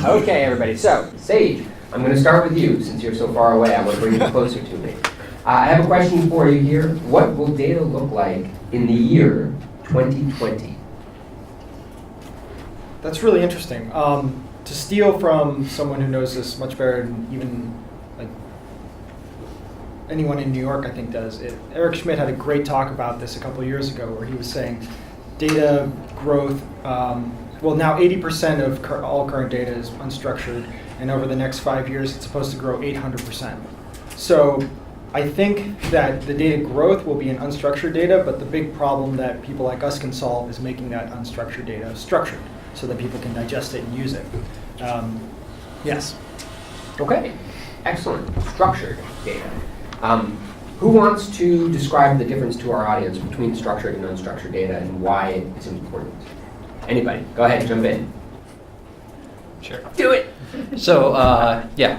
Okay, everybody. So, Sage, I'm going to start with you since you're so far away. I want to bring you closer to me. I have a question for you here. What will data look like in the year 2020? That's really interesting. To steal from someone who knows this much better than even like anyone in New York, I think, does it. Eric Schmidt had a great talk about this a couple of years ago where he was saying data growth, well, now 80% of all current data is unstructured, and over the next 5 years, it's supposed to grow 800%. So I think that the data growth will be in unstructured data, but the big problem that people like us can solve is making that unstructured data structured so that people can digest it and use it. Yes. Okay, excellent. Structured data. Who wants to describe the difference to our audience between structured and unstructured data and why it's important? Anybody? Go ahead, jump in. Sure. Do it! So,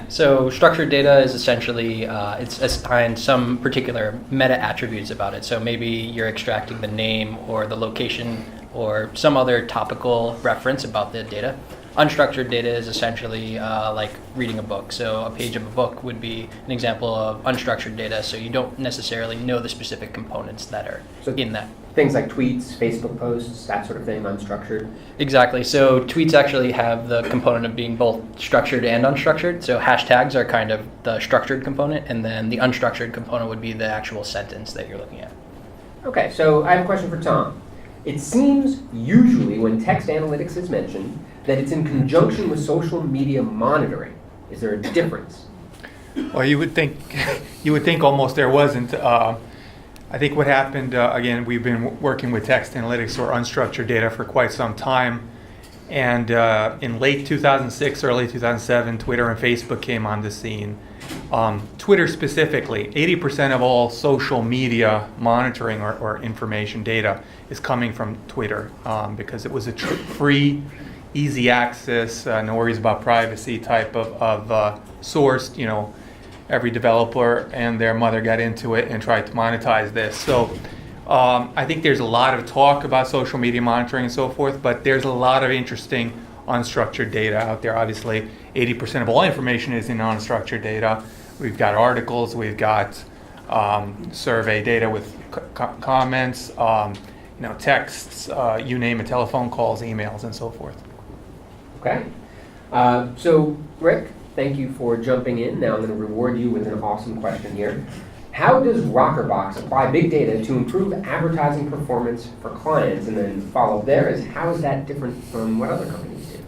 so structured data is essentially, it's assigned some particular meta attributes about it. So maybe you're extracting the name or the location or some other topical reference about the data. Unstructured data is essentially like reading a book. So a page of a book would be an example of unstructured data, so you don't necessarily know the specific components that are in that. Things like tweets, Facebook posts, that sort of thing, unstructured? Exactly. So tweets actually have the component of being both structured and unstructured. So hashtags are kind of the structured component, and then the unstructured component would be the actual sentence that you're looking at. Okay, so I have a question for Tom. It seems usually when text analytics is mentioned that it's in conjunction with social media monitoring. Is there a difference? Well, you would think almost there wasn't. I think what happened, again, we've been working with text analytics or unstructured data for quite some time. And in late 2006, early 2007, Twitter and Facebook came on the scene. Twitter specifically, 80% of all social media monitoring or information data is coming from Twitter because it was a free, easy access, no worries about privacy type of source. You know, every developer and their mother got into it and tried to monetize this. So I think there's a lot of talk about social media monitoring and so forth, but there's a lot of interesting unstructured data out there. Obviously, 80% of all information is in unstructured data. We've got articles, we've got survey data with comments, texts, you name it, telephone calls, emails, and so forth. Okay. So, Rick, thank you for jumping in. Now I'm going to reward you with an awesome question here. How does Rockerbox apply big data to improve advertising performance for clients? And then followed there is, how is that different from what other companies do?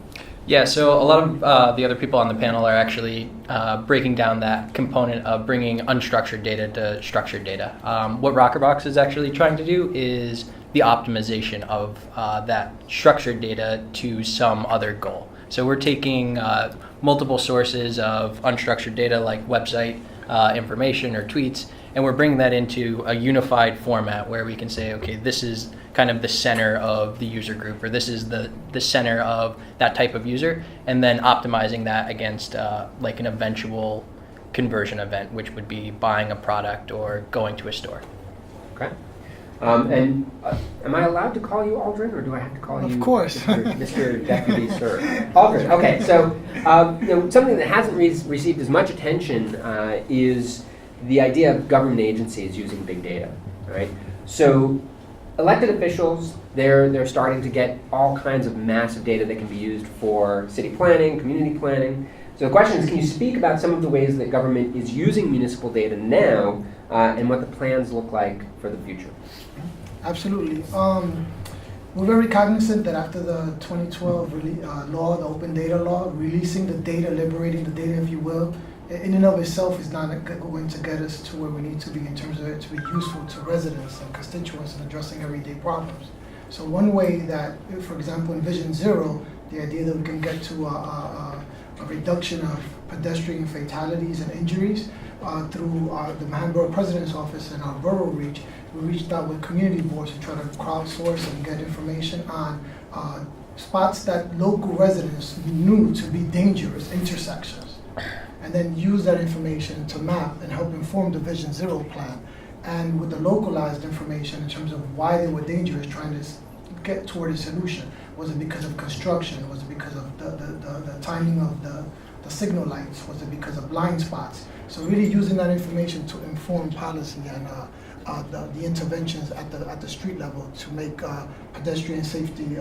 Yeah, so a lot of the other people on the panel are actually breaking down that component of bringing unstructured data to structured data. What Rockerbox is actually trying to do is the optimization of that structured data to some other goal. So we're taking multiple sources of unstructured data like website information or tweets, and we're bringing that into a unified format where we can say, okay, this is kind of the center of the user group, or this is the center of that type of user, and then optimizing that against like an eventual conversion event, which would be buying a product or going to a store. Okay. And am I allowed to call you Aldrin, or do I have to call you? Of course. Mr. Deputy Sir? Aldrin. Okay. So something that hasn't received as much attention is the idea of government agencies using big data. Right. So elected officials, they're starting to get all kinds of massive data that can be used for city planning, community planning. So the question is, can you speak about some of the ways that government is using municipal data now and what the plans look like for the future? Absolutely. We're very cognizant that after the 2012 law, the open data law, releasing the data, liberating the data, if you will, in and of itself is not going to get us to where we need to be in terms of it to be useful to residents and constituents in addressing everyday problems. So one way that, for example, in Vision Zero, the idea that we can get to a reduction of pedestrian fatalities and injuries through the Manhattan Borough President's Office and our Borough Reach, we reached out with community boards to try to crowdsource and get information on spots that local residents knew to be dangerous intersections, and then use that information to map and help inform the Vision Zero plan and with the localized information in terms of why they were dangerous, trying to get toward a solution. Was it because of construction? Was it because of the timing of the signal lights? Was it because of blind spots? So really using that information to inform policy and the interventions at the street level to make pedestrian safety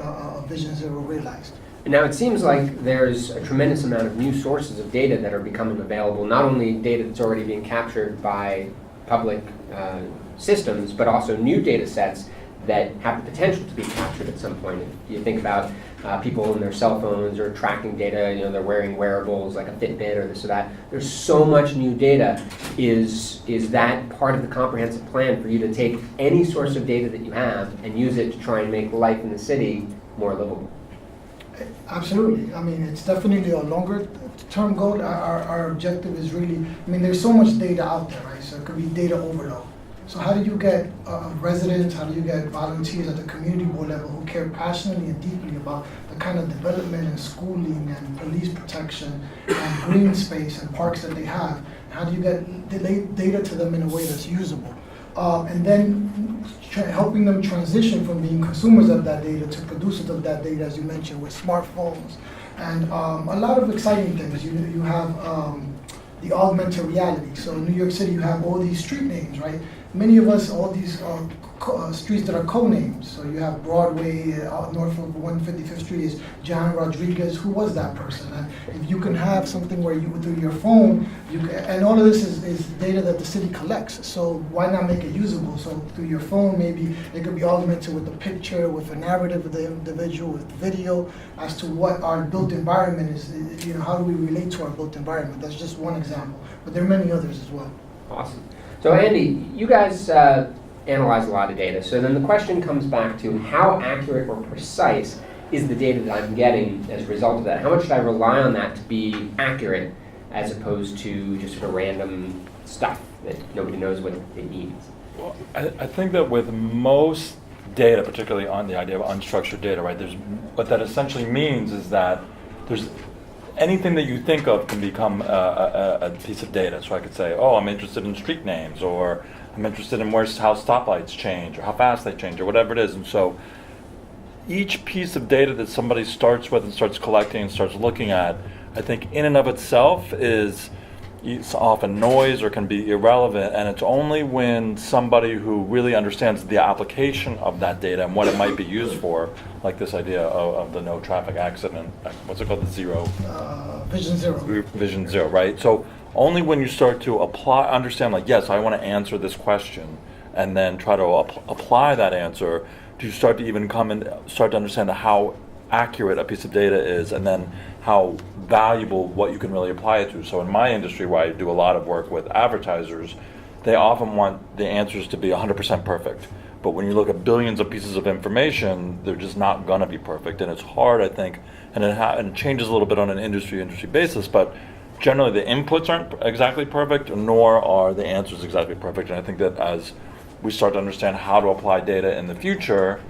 Vision Zero realized. Now, it seems like there's a tremendous amount of new sources of data that are becoming available, not only data that's already being captured by public systems, but also new data sets that have the potential to be captured at some point. If you think about people in their cell phones or tracking data, they're wearing wearables like a Fitbit or this or that. There's so much new data. Is that part of the comprehensive plan for you to take any source of data that you have and use it to try and make life in the city more livable? Absolutely. I mean, it's definitely a longer term goal. Our objective is really, there's so much data out there, right? So it could be data overload. So how do you get residents, how do you get volunteers at the community board level who care passionately and deeply about the kind of development and schooling and police protection and green space and parks that they have? How do you get data to them in a way that's usable? And then helping them transition from being consumers of that data to producers of that data, as you mentioned, with smartphones. And a lot of exciting things. You have the augmented reality. So in New York City, you have all these street names, right? Many of us, all these streets that are co-names. So you have Broadway, north of 155th Street is John Rodriguez. Who was that person? And if you can have something where you, through your phone, and all of this is data that the city collects. So why not make it usable? So through your phone, maybe it could be augmented with a picture, with a narrative of the individual, with video, as to what our built environment is. How do we relate to our built environment? That's just one example, but there are many others as well. Awesome. So Andy, you guys analyze a lot of data. So then the question comes back to how accurate or precise is the data that I'm getting as a result of that? How much should I rely on that to be accurate as opposed to just sort of random stuff that nobody knows what it means? Well, I think that with most data, particularly on the idea of unstructured data, right, what that essentially means is that there's anything that you think of can become a piece of data. So I could say, oh, I'm interested in street names, or I'm interested in how stoplights change, or how fast they change, or whatever it is. And so each piece of data that somebody starts with and starts collecting and starts looking at, I think in and of itself it's often noise or can be irrelevant, and it's only when somebody who really understands the application of that data and what it might be used for, like this idea of the no traffic accident, what's it called, the zero? Vision Zero. Vision Zero, right? So only when you start to understand, like, yes, I want to answer this question, and then try to apply that answer, do you start to even start to understand how accurate a piece of data is, and then how valuable what you can really apply it to. So in my industry, where I do a lot of work with advertisers, they often want the answers to be 100% perfect. But when you look at billions of pieces of information, they're just not going to be perfect. And it's hard, I think, and it changes a little bit on an industry basis, but generally the inputs aren't exactly perfect, nor are the answers exactly perfect. And I think that as we start to understand how to apply data in the future,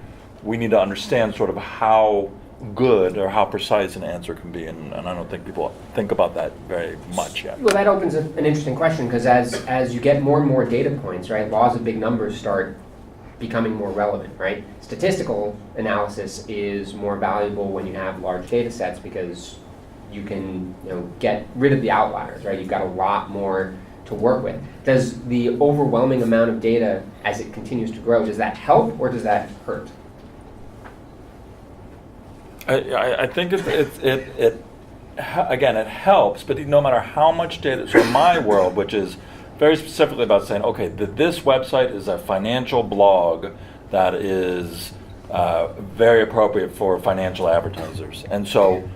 we need to understand sort of how good or how precise an answer can be, and I don't think people think about that very much yet. Well, that opens an interesting question, because as you get more and more data points, right, laws of big numbers start becoming more relevant, right? Statistical analysis is more valuable when you have large data sets, because you can get rid of the outliers, right? You've got a lot more to work with. Does the overwhelming amount of data as it continues to grow, does that help or does that hurt? I think again, it helps, but no matter how much data, so in my world, which is very specifically about saying, okay, this website is a financial blog that is very appropriate for financial advertisers. And so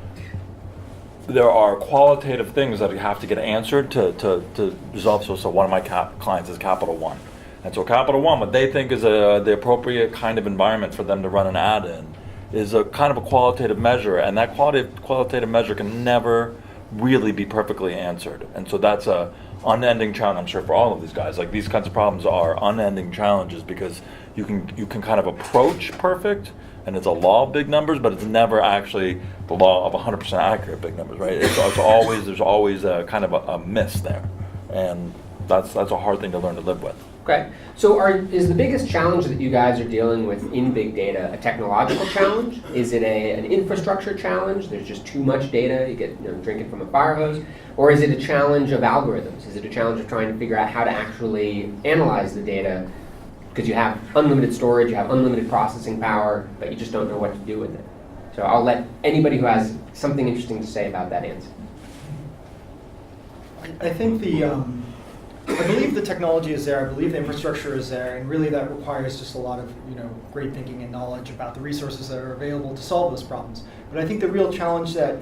there are qualitative things that have to get answered to resolve. So one of my clients is Capital One. And so Capital One, what they think is the appropriate kind of environment for them to run an ad in, is a kind of a qualitative measure, and that qualitative measure can never really be perfectly answered. And so that's a unending challenge, I'm sure, for all of these guys. Like, these kinds of problems are unending challenges, because you can kind of approach perfect, and it's a law of big numbers, but it's never actually the law of 100% accurate big numbers, right? There's always a kind of a miss there, and that's a hard thing to learn to live with. Okay, so is the biggest challenge that you guys are dealing with in big data a technological challenge? Is it an infrastructure challenge? There's just too much data, you get drinking from a fire hose? Or is it a challenge of algorithms? Is it a challenge of trying to figure out how to actually analyze the data? Because you have unlimited storage, you have unlimited processing power, but you just don't know what to do with it. So I'll let anybody who has something interesting to say about that answer. I think I believe the technology is there, I believe the infrastructure is there, and really that requires just a lot of great thinking and knowledge about the resources that are available to solve those problems. But I think the real challenge that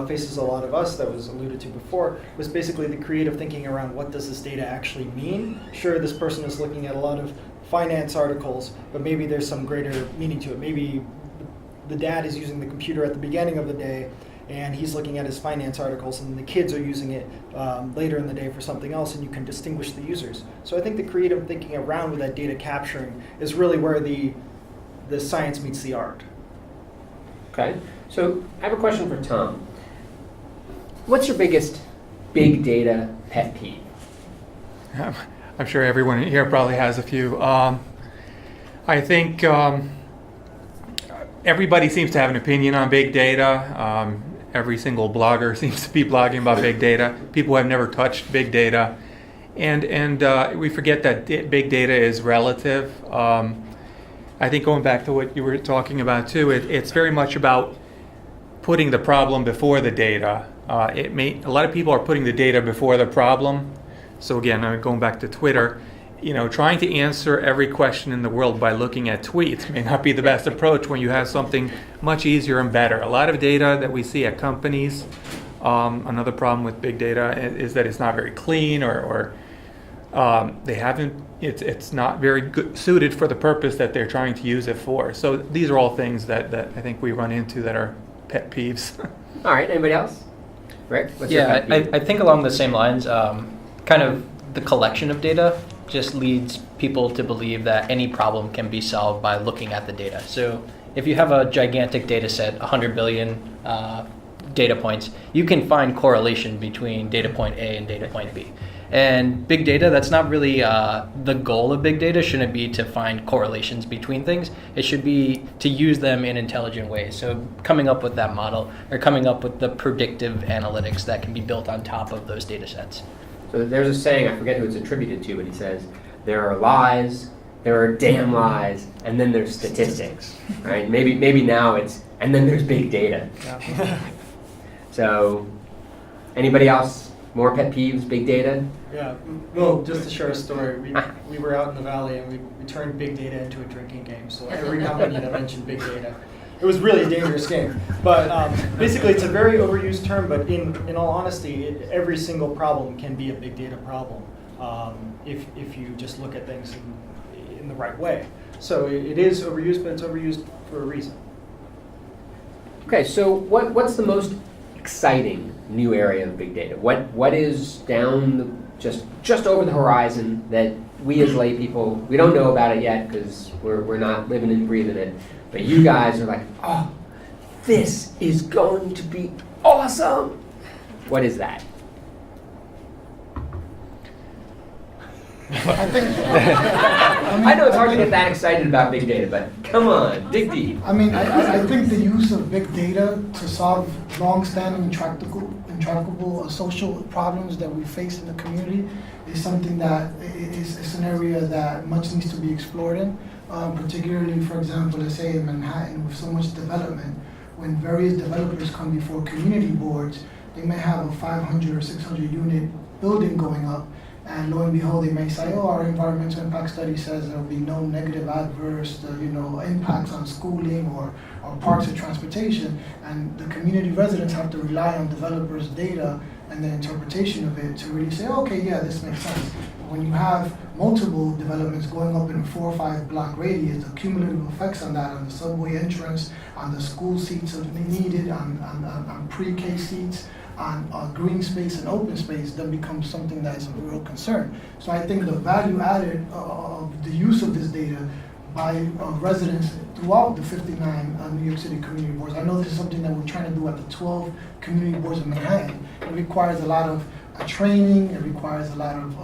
faces a lot of us, that was alluded to before, was basically the creative thinking around what does this data actually mean. Sure, this person is looking at a lot of finance articles, but maybe there's some greater meaning to it. Maybe the dad is using the computer at the beginning of the day, and he's looking at his finance articles, and the kids are using it later in the day for something else, and you can distinguish the users. So I think the creative thinking around with that data capturing is really where the science meets the art. Okay, so I have a question for Tom. What's your biggest big data pet peeve? I'm sure everyone here probably has a few. I think everybody seems to have an opinion on big data. Every single blogger seems to be blogging about big data. People have never touched big data. And we forget that big data is relative. I think going back to what you were talking about too, it's very much about putting the problem before the data. A lot of people are putting the data before the problem. So again, going back to Twitter, trying to answer every question in the world by looking at tweets may not be the best approach when you have something much easier and better. A lot of data that we see at companies, another problem with big data is that it's not very clean, or it's not very good, suited for the purpose that they're trying to use it for. So these are all things that I think we run into that are pet peeves. All right, anybody else? Rick, what's your pet peeve? I think along the same lines, kind of the collection of data just leads people to believe that any problem can be solved by looking at the data. So if you have a gigantic data set, 100 billion data points, you can find correlation between data point A and data point B. And big data, that's not really the goal of big data. Shouldn't be to find correlations between things. It should be to use them in intelligent ways. So coming up with that model, or coming up with the predictive analytics that can be built on top of those data sets. So there's a saying, I forget who it's attributed to, but he says, there are lies, there are damn lies, and then there's statistics, right? Maybe now it's, and then there's big data. Yeah. So, anybody else? More pet peeves, big data? Yeah, well, just to share a story, we were out in the valley and we turned big data into a drinking game. So every company that mentioned big data, it was really a dangerous game. But basically, it's a very overused term. But in all honesty, every single problem can be a big data problem if you just look at things in the right way. So it is overused, but it's overused for a reason. Okay, so what's the most exciting new area of big data? What is down just over the horizon that we as lay people, we don't know about it yet because we're not living and breathing it, but you guys are like, oh, this is going to be awesome. What is that? I know it's hard to get that excited about big data, but come on, dig deep. I mean, I think the use of big data to solve long-standing intractable social problems that we face in the community is something that is an area that much needs to be explored in. Particularly, for example, let's say in Manhattan with so much development, when various developers come before community boards, they may have a 500 or 600 unit building going up. And lo and behold, they may say, oh, our environmental impact study says there will be no negative adverse impacts on schooling or parks or transportation. And the community residents have to rely on developers' data and their interpretation of it to really say, okay, yeah, this makes sense. When you have multiple developments going up in a 4 or 5 block radius, the cumulative effects on that, on the subway entrance, on the school seats if needed, on pre-K seats, on green space and open space, then becomes something that is a real concern. So I think the value added of the use of this data by residents throughout the 59 New York City community boards. I know this is something that we're trying to do at the 12 community boards in Manhattan. It requires a lot of a training, it requires a lot of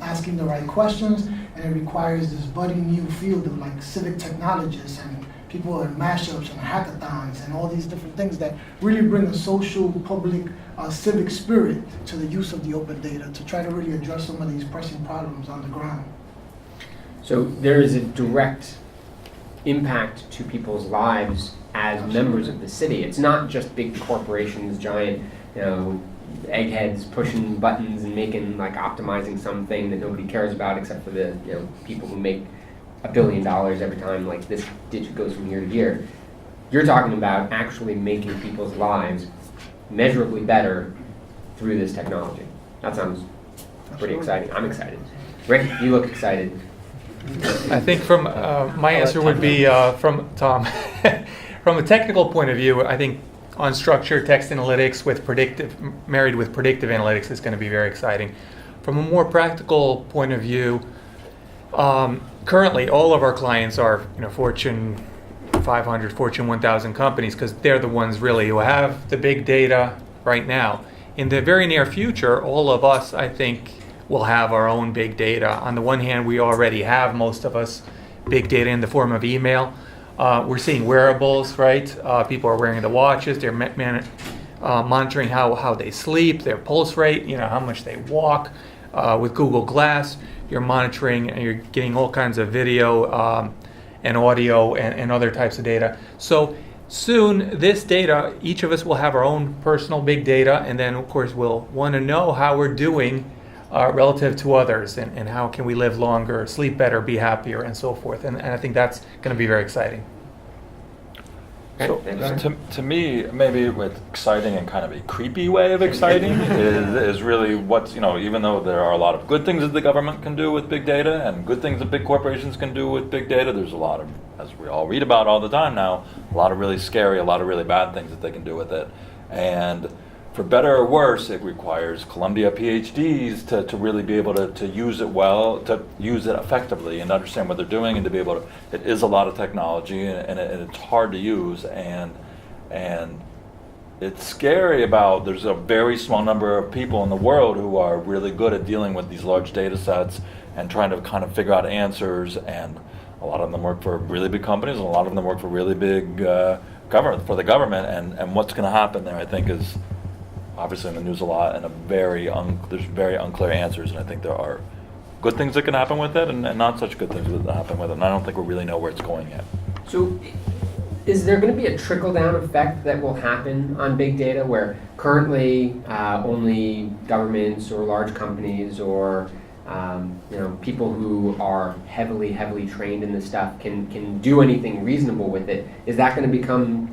asking the right questions, and it requires this budding new field of like civic technologists and people in mashups and hackathons and all these different things that really bring a social, public, civic spirit to the use of the open data to try to really address some of these pressing problems on the ground. So there is a direct impact to people's lives as members of the city. It's not just big corporations, giant, eggheads pushing buttons and making optimizing something that nobody cares about except for the people who make $1 billion every time this digit goes from year to year. You're talking about actually making people's lives measurably better through this technology. That sounds pretty exciting. I'm excited. Rick, you look excited. I think from my answer would be from Tom. From a technical point of view, I think unstructured text analytics married with predictive analytics is going to be very exciting. From a more practical point of view, currently all of our clients are Fortune 500, Fortune 1000 companies because they're the ones really who have the big data right now. In the very near future, all of us, I think, will have our own big data. On the one hand, we already have, most of us, big data in the form of email. We're seeing wearables, right? People are wearing the watches. They're monitoring how they sleep, their pulse rate, how much they walk. With Google Glass, you're monitoring and you're getting all kinds of video and audio and other types of data. So soon, this data, each of us will have our own personal big data, and then, of course, we'll want to know how we're doing relative to others, and how can we live longer, sleep better, be happier, and so forth. And I think that's going to be very exciting. So to me, maybe with exciting and kind of a creepy way of exciting is really what's, even though there are a lot of good things that the government can do with big data and good things that big corporations can do with big data, there's a lot of, as we all read about all the time now, a lot of really scary, a lot of really bad things that they can do with it. And for better or worse, it requires Columbia PhDs to really be able to use it well, to use it effectively and understand what they're doing, and to be able to, it is a lot of technology and it's hard to use, and it's scary about, there's a very small number of people in the world who are really good at dealing with these large data sets and trying to kind of figure out answers, and a lot of them work for really big companies and a lot of them work for really big government, and what's going to happen there, I think, is obviously in the news a lot, and there's very unclear answers, and I think there are good things that can happen with it and not such good things that happen with it, and I don't think we really know where it's going yet. So is there going to be a trickle-down effect that will happen on big data where currently only governments or large companies or people who are heavily trained in this stuff can do anything reasonable with it? Is that going to become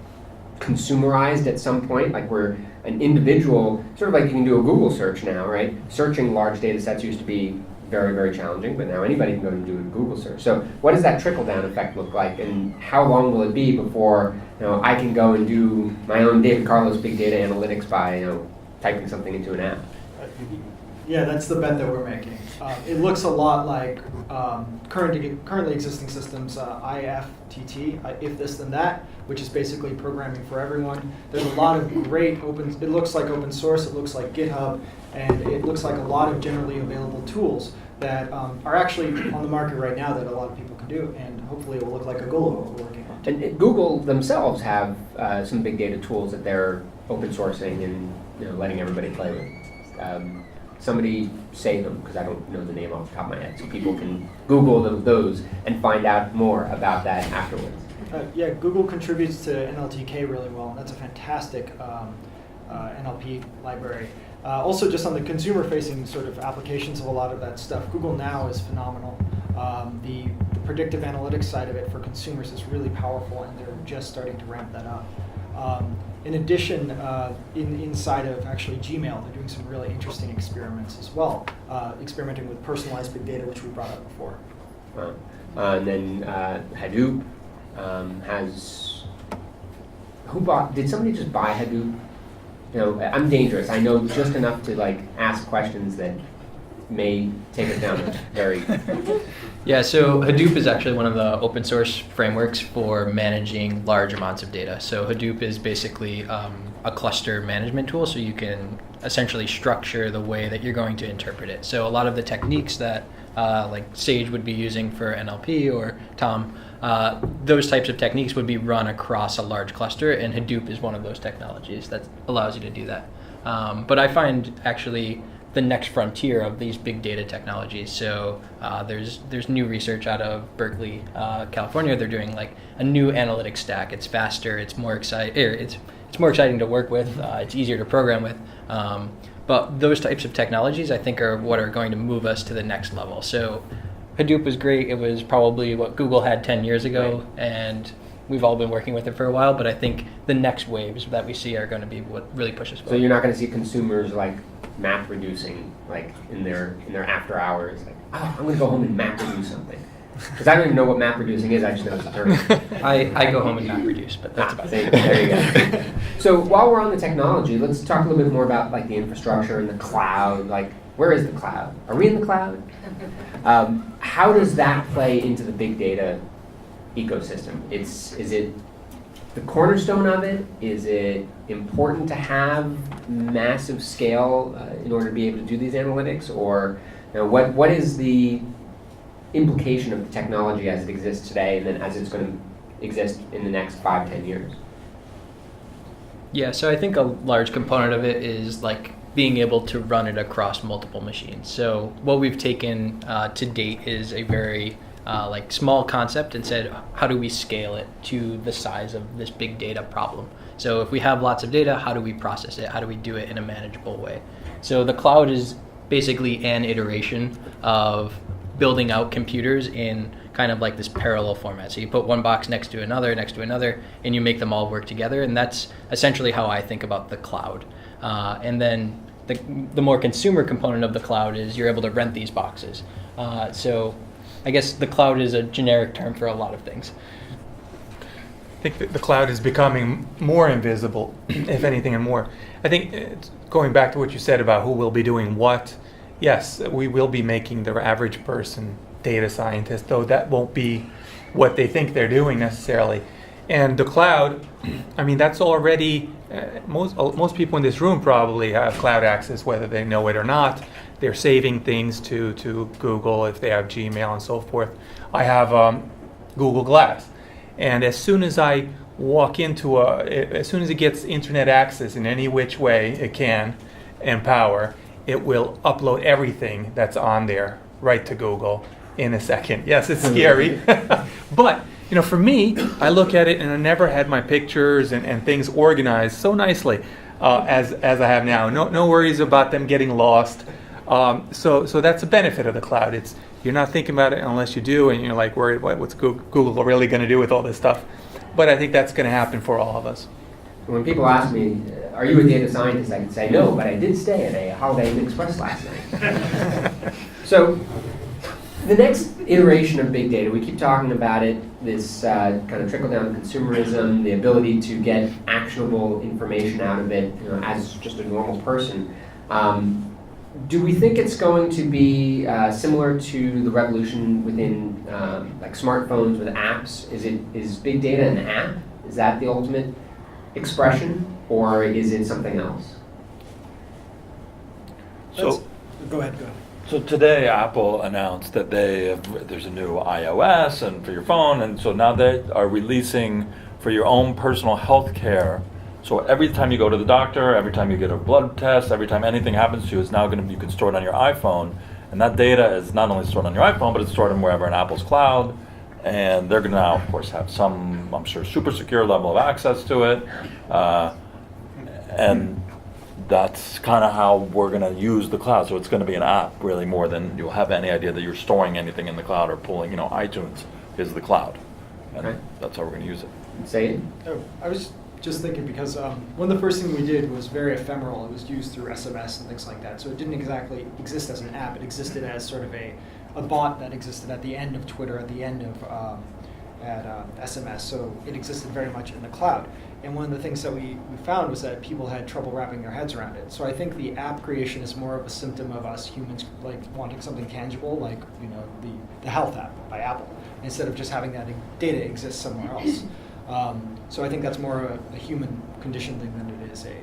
consumerized at some point, like where an individual, sort of like you can do a Google search now, right? Searching large data sets used to be very, very challenging, but now anybody can go and do a Google search. So what does that trickle-down effect look like, and how long will it be before I can go and do my own David Carlos big data analytics by typing something into an app? Yeah, that's the bet that we're making. It looks a lot like currently existing systems, IFTT, if this then that, which is basically programming for everyone. There's a lot of great it looks like open source, it looks like GitHub, and it looks like a lot of generally available tools that are actually on the market right now that a lot of people can do, and hopefully it will look like Agolo, what we're working on. And Google themselves have some big data tools that they're open sourcing and letting everybody play with. Somebody say them, because I don't know the name off the top of my head, so people can Google those and find out more about that afterwards. Yeah, Google contributes to NLTK really well, and that's a fantastic NLP library. Also, just on the consumer-facing sort of applications of a lot of that stuff, Google Now is phenomenal. The predictive analytics side of it for consumers is really powerful, and they're just starting to ramp that up. In addition, inside of actually Gmail, they're doing some really interesting experiments as well, experimenting with personalized big data, which we brought up before. And then Hadoop has, did somebody just buy Hadoop? I'm dangerous. I know just enough to ask questions that may take it down very... Yeah, so Hadoop is actually one of the open source frameworks for managing large amounts of data. So Hadoop is basically a cluster management tool, so you can essentially structure the way that you're going to interpret it. So a lot of the techniques that like Sage would be using for NLP or Tom, those types of techniques would be run across a large cluster, and Hadoop is one of those technologies that allows you to do that. But I find actually the next frontier of these big data technologies. So there's new research out of Berkeley, California. They're doing like a new analytics stack. It's faster. It's more exciting. It's more exciting to work with. It's easier to program with. But those types of technologies, I think, are what are going to move us to the next level. So Hadoop was great. It was probably what Google had 10 years ago, right. And we've all been working with it for a while. But I think the next waves that we see are going to be what really pushes forward. So you're not going to see consumers like map reducing, like in their after hours, like, oh, I'm going to go home and map reduce something. Because I don't even know what map reducing is. I just know it's a term. I go home and map reduce, but that's about it. There you go. So while we're on the technology, let's talk a little bit more about like the infrastructure and the cloud. Like, where is the cloud? Are we in the cloud? How does that play into the big data ecosystem? Is it the cornerstone of it? Is it important to have massive scale in order to be able to do these analytics? Or what is the implication of the technology as it exists today, and then as it's going to exist in the next 5-10 years? Yeah, so I think a large component of it is like being able to run it across multiple machines. So what we've taken to date is a very like small concept and said, how do we scale it to the size of this big data problem? So if we have lots of data, how do we process it? How do we do it in a manageable way? So the cloud is basically an iteration of building out computers in kind of like this parallel format. So you put one box next to another, and you make them all work together. And that's essentially how I think about the cloud. And then the more consumer component of the cloud is you're able to rent these boxes. So I guess the cloud is a generic term for a lot of things. I think that the cloud is becoming more invisible, if anything, and more. I think going back to what you said about who will be doing what, yes, we will be making the average person data scientist, though that won't be what they think they're doing necessarily. And the cloud, I mean, that's already, most people in this room probably have cloud access, whether they know it or not. They're saving things to Google if they have Gmail and so forth. I have Google Glass. And as soon as I walk into as soon as it gets internet access in any which way it can and power, it will upload everything that's on there right to Google in a second. Yes, it's scary. But, for me, I look at it and I never had my pictures and things organized so nicely as I have now. No worries about them getting lost. So that's a benefit of the cloud. You're not thinking about it unless you do, and you're like worried, what's Google really going to do with all this stuff? But I think that's going to happen for all of us. When people ask me, are you a data scientist? I can say no, but I did stay at a Holiday Inn Express last night. So the next iteration of big data, we keep talking about it, this kind of trickle-down consumerism, the ability to get actionable information out of it as just a normal person. Do we think it's going to be similar to the revolution within like smartphones with apps? Is big data an app? Is that the ultimate expression, or is it something else? Go ahead. So today Apple announced that there's a new iOS and for your phone, and so now they are releasing for your own personal health care. So every time you go to the doctor, every time you get a blood test, every time anything happens to you, you can store it on your iPhone, and that data is not only stored on your iPhone, but it's stored in wherever in Apple's cloud. And they're going to now, of course, have some, I'm sure, super secure level of access to it. And that's kind of how we're going to use the cloud. So it's going to be an app, really, more than you'll have any idea that you're storing anything in the cloud or pulling, iTunes is the cloud. And okay. That's how we're going to use it. Say it. Oh, I was just thinking because one of the first things we did was very ephemeral. It was used through SMS and things like that. So it didn't exactly exist as an app. It existed as sort of a bot that existed at the end of Twitter, at the end of SMS. So it existed very much in the cloud. And one of the things that we found was that people had trouble wrapping their heads around it. So I think the app creation is more of a symptom of us humans like wanting something tangible, like the health app by Apple, instead of just having that data exist somewhere else. So I think that's more a human condition thing than it is a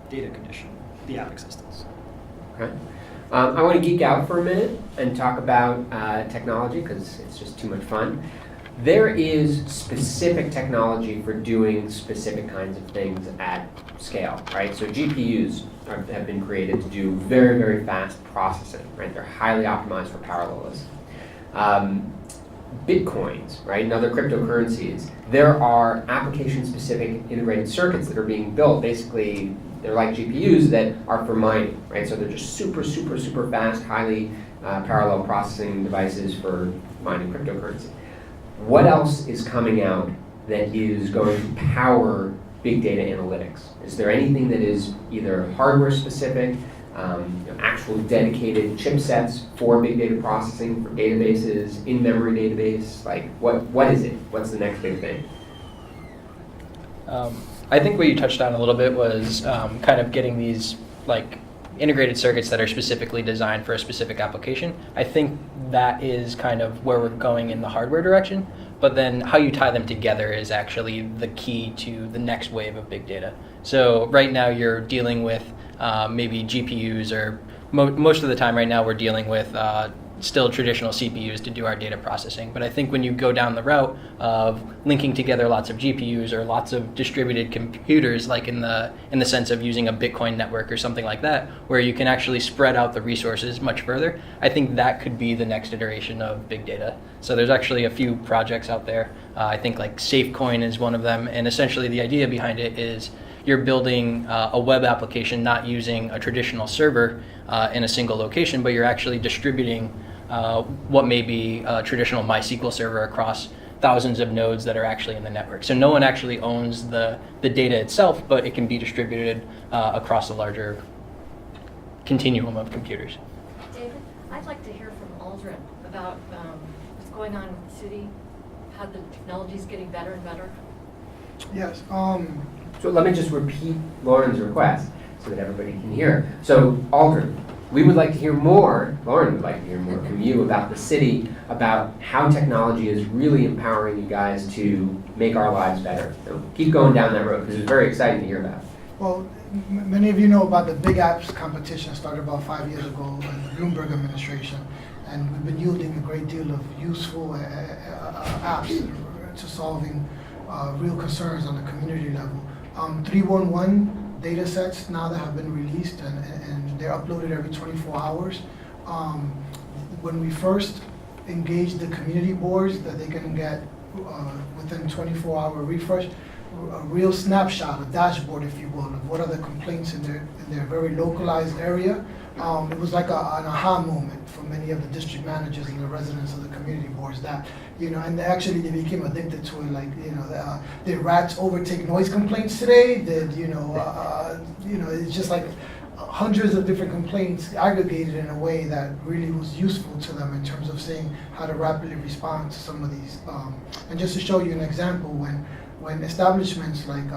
data condition. the app existence. Okay. I want to geek out for a minute and talk about technology because it's just too much fun. There is specific technology for doing specific kinds of things at scale, right? So GPUs have been created to do very, very fast processing, right? They're highly optimized for parallelism. Bitcoins, right, and other cryptocurrencies, there are application-specific integrated circuits that are being built. Basically, they're like GPUs that are for mining, right? So they're just super, super, super fast, highly parallel processing devices for mining cryptocurrency. What else is coming out that is going to power big data analytics? Is there anything that is either hardware-specific, actual dedicated chipsets for big data processing, for databases, in-memory database? Like, what is it? What's the next big thing? I think what you touched on a little bit was kind of getting these like integrated circuits that are specifically designed for a specific application. I think that is kind of where we're going in the hardware direction, but then how you tie them together is actually the key to the next wave of big data. So right now you're dealing with maybe GPUs, or most of the time right now we're dealing with still traditional CPUs to do our data processing. But I think when you go down the route of linking together lots of GPUs or lots of distributed computers, like in the sense of using a Bitcoin network or something like that, where you can actually spread out the resources much further, I think that could be the next iteration of big data. So there's actually a few projects out there. I think like SafeCoin is one of them, and essentially the idea behind it is you're building a web application not using a traditional server in a single location, but you're actually distributing what may be a traditional MySQL server across thousands of nodes that are actually in the network. So no one actually owns the data itself, but it can be distributed across a larger continuum of computers. David, I'd like to hear from Aldrin about what's going on with the city, how the technology is getting better and better. Yes. So let me just repeat Lauren's request so that everybody can hear. So Aldrin, we would like to hear more, Lauren would like to hear more from you about the city, about how technology is really empowering you guys to make our lives better. So keep going down that road because it's very exciting to hear about. Well, many of you know about the Big Apps competition started about 5 years ago in the Bloomberg administration, and we've been yielding a great deal of useful apps to solving real concerns on the community level. 311 data sets now that have been released, and they're uploaded every 24 hours. When we first engaged the community boards that they can get within 24-hour refresh, a real snapshot, a dashboard, if you will, of what are the complaints in their very localized area. It was like an aha moment for many of the district managers and the residents of the community boards that, and actually they became addicted to it. Like, did rats overtake noise complaints today? Did, it's just like hundreds of different complaints aggregated in a way that really was useful to them in terms of seeing how to rapidly respond to some of these. And just to show you an example, when establishments like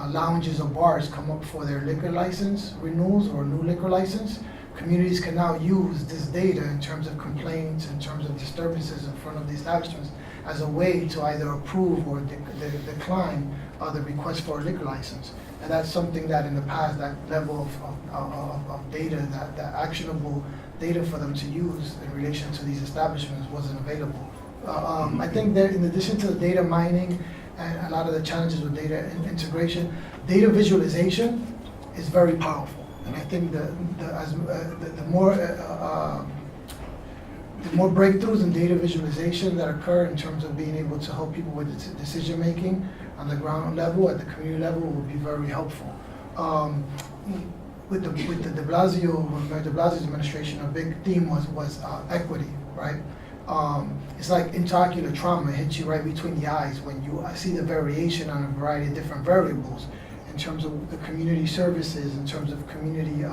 lounges or bars come up for their liquor license renewals or new liquor license, communities can now use this data in terms of complaints, in terms of disturbances in front of the establishments, as a way to either approve or decline the request for a liquor license. And that's something that in the past, that level of data, that actionable data for them to use in relation to these establishments wasn't available. I think that in addition to the data mining and a lot of the challenges with data integration, data visualization is very powerful. And I think the more breakthroughs in data visualization that occur in terms of being able to help people with decision making on the ground level, at the community level, will be very helpful. With the de Blasio's administration, a big theme was equity, right? It's like intraocular trauma hits you right between the eyes when you see the variation on a variety of different variables in terms of the community services, in terms of community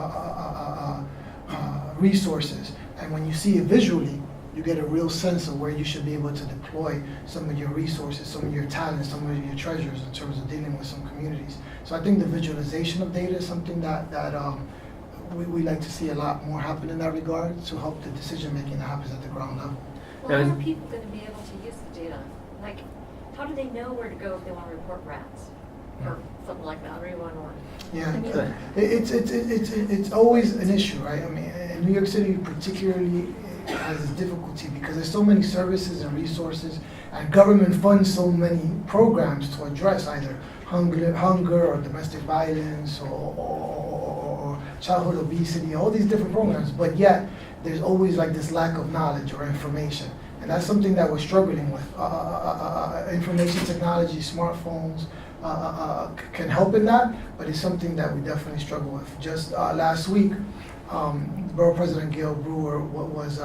resources. And when you see it visually, you get a real sense of where you should be able to deploy some of your resources, some of your talents, some of your treasures in terms of dealing with some communities. So I think the visualization of data is something that we like to see a lot more happen in that regard to help the decision making that happens at the ground level. Well, how are people going to be able to use the data? Like, how do they know where to go if they want to report rats? or something like that, or you want one. Yeah, I mean, it's always an issue, right? I mean, in New York City particularly has this difficulty because there's so many services and resources, and government funds so many programs to address either hunger or domestic violence or childhood obesity, all these different programs, but yet there's always like this lack of knowledge or information. And that's something that we're struggling with. Information technology, smartphones can help in that, but it's something that we definitely struggle with. Just last week, Borough President Gail Brewer was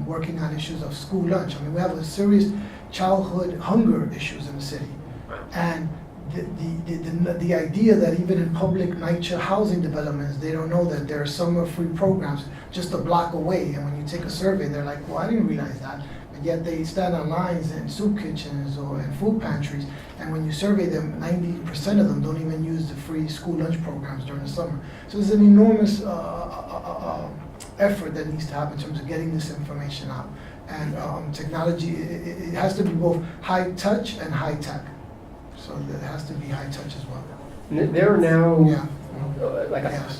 working on issues of school lunch. I mean, we have a serious childhood hunger issues in the city. And the idea that even in public NYIT housing developments, they don't know that there are summer free programs just a block away. And when you take a survey, they're like, well, I didn't realize that. But yet they stand on lines in soup kitchens or in food pantries. And when you survey them, 90% of them don't even use the free school lunch programs during the summer. So there's an enormous effort that needs to happen in terms of getting this information out. And technology, it has to be both high touch and high tech. So it has to be high touch as well. There are now, Yeah. like Yes.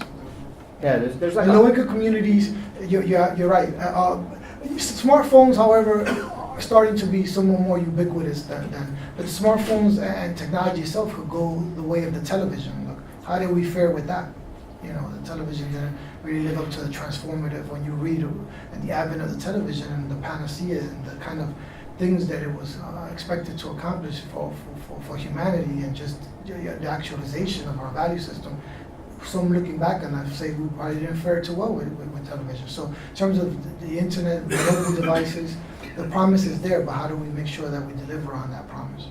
there's like In low-income communities, you're right. Smartphones, however, are starting to be somewhat more ubiquitous than. But the smartphones and technology itself could go the way of the television. Look, how did we fare with that? You know, the television didn't really live up to the transformative. When you read and the advent of the television and the panacea and the kind of things that it was expected to accomplish for humanity and just the actualization of our value system. So I'm looking back and I say we probably didn't fare too well with television. So in terms of the internet, the mobile devices, the promise is there, but how do we make sure that we deliver on that promise?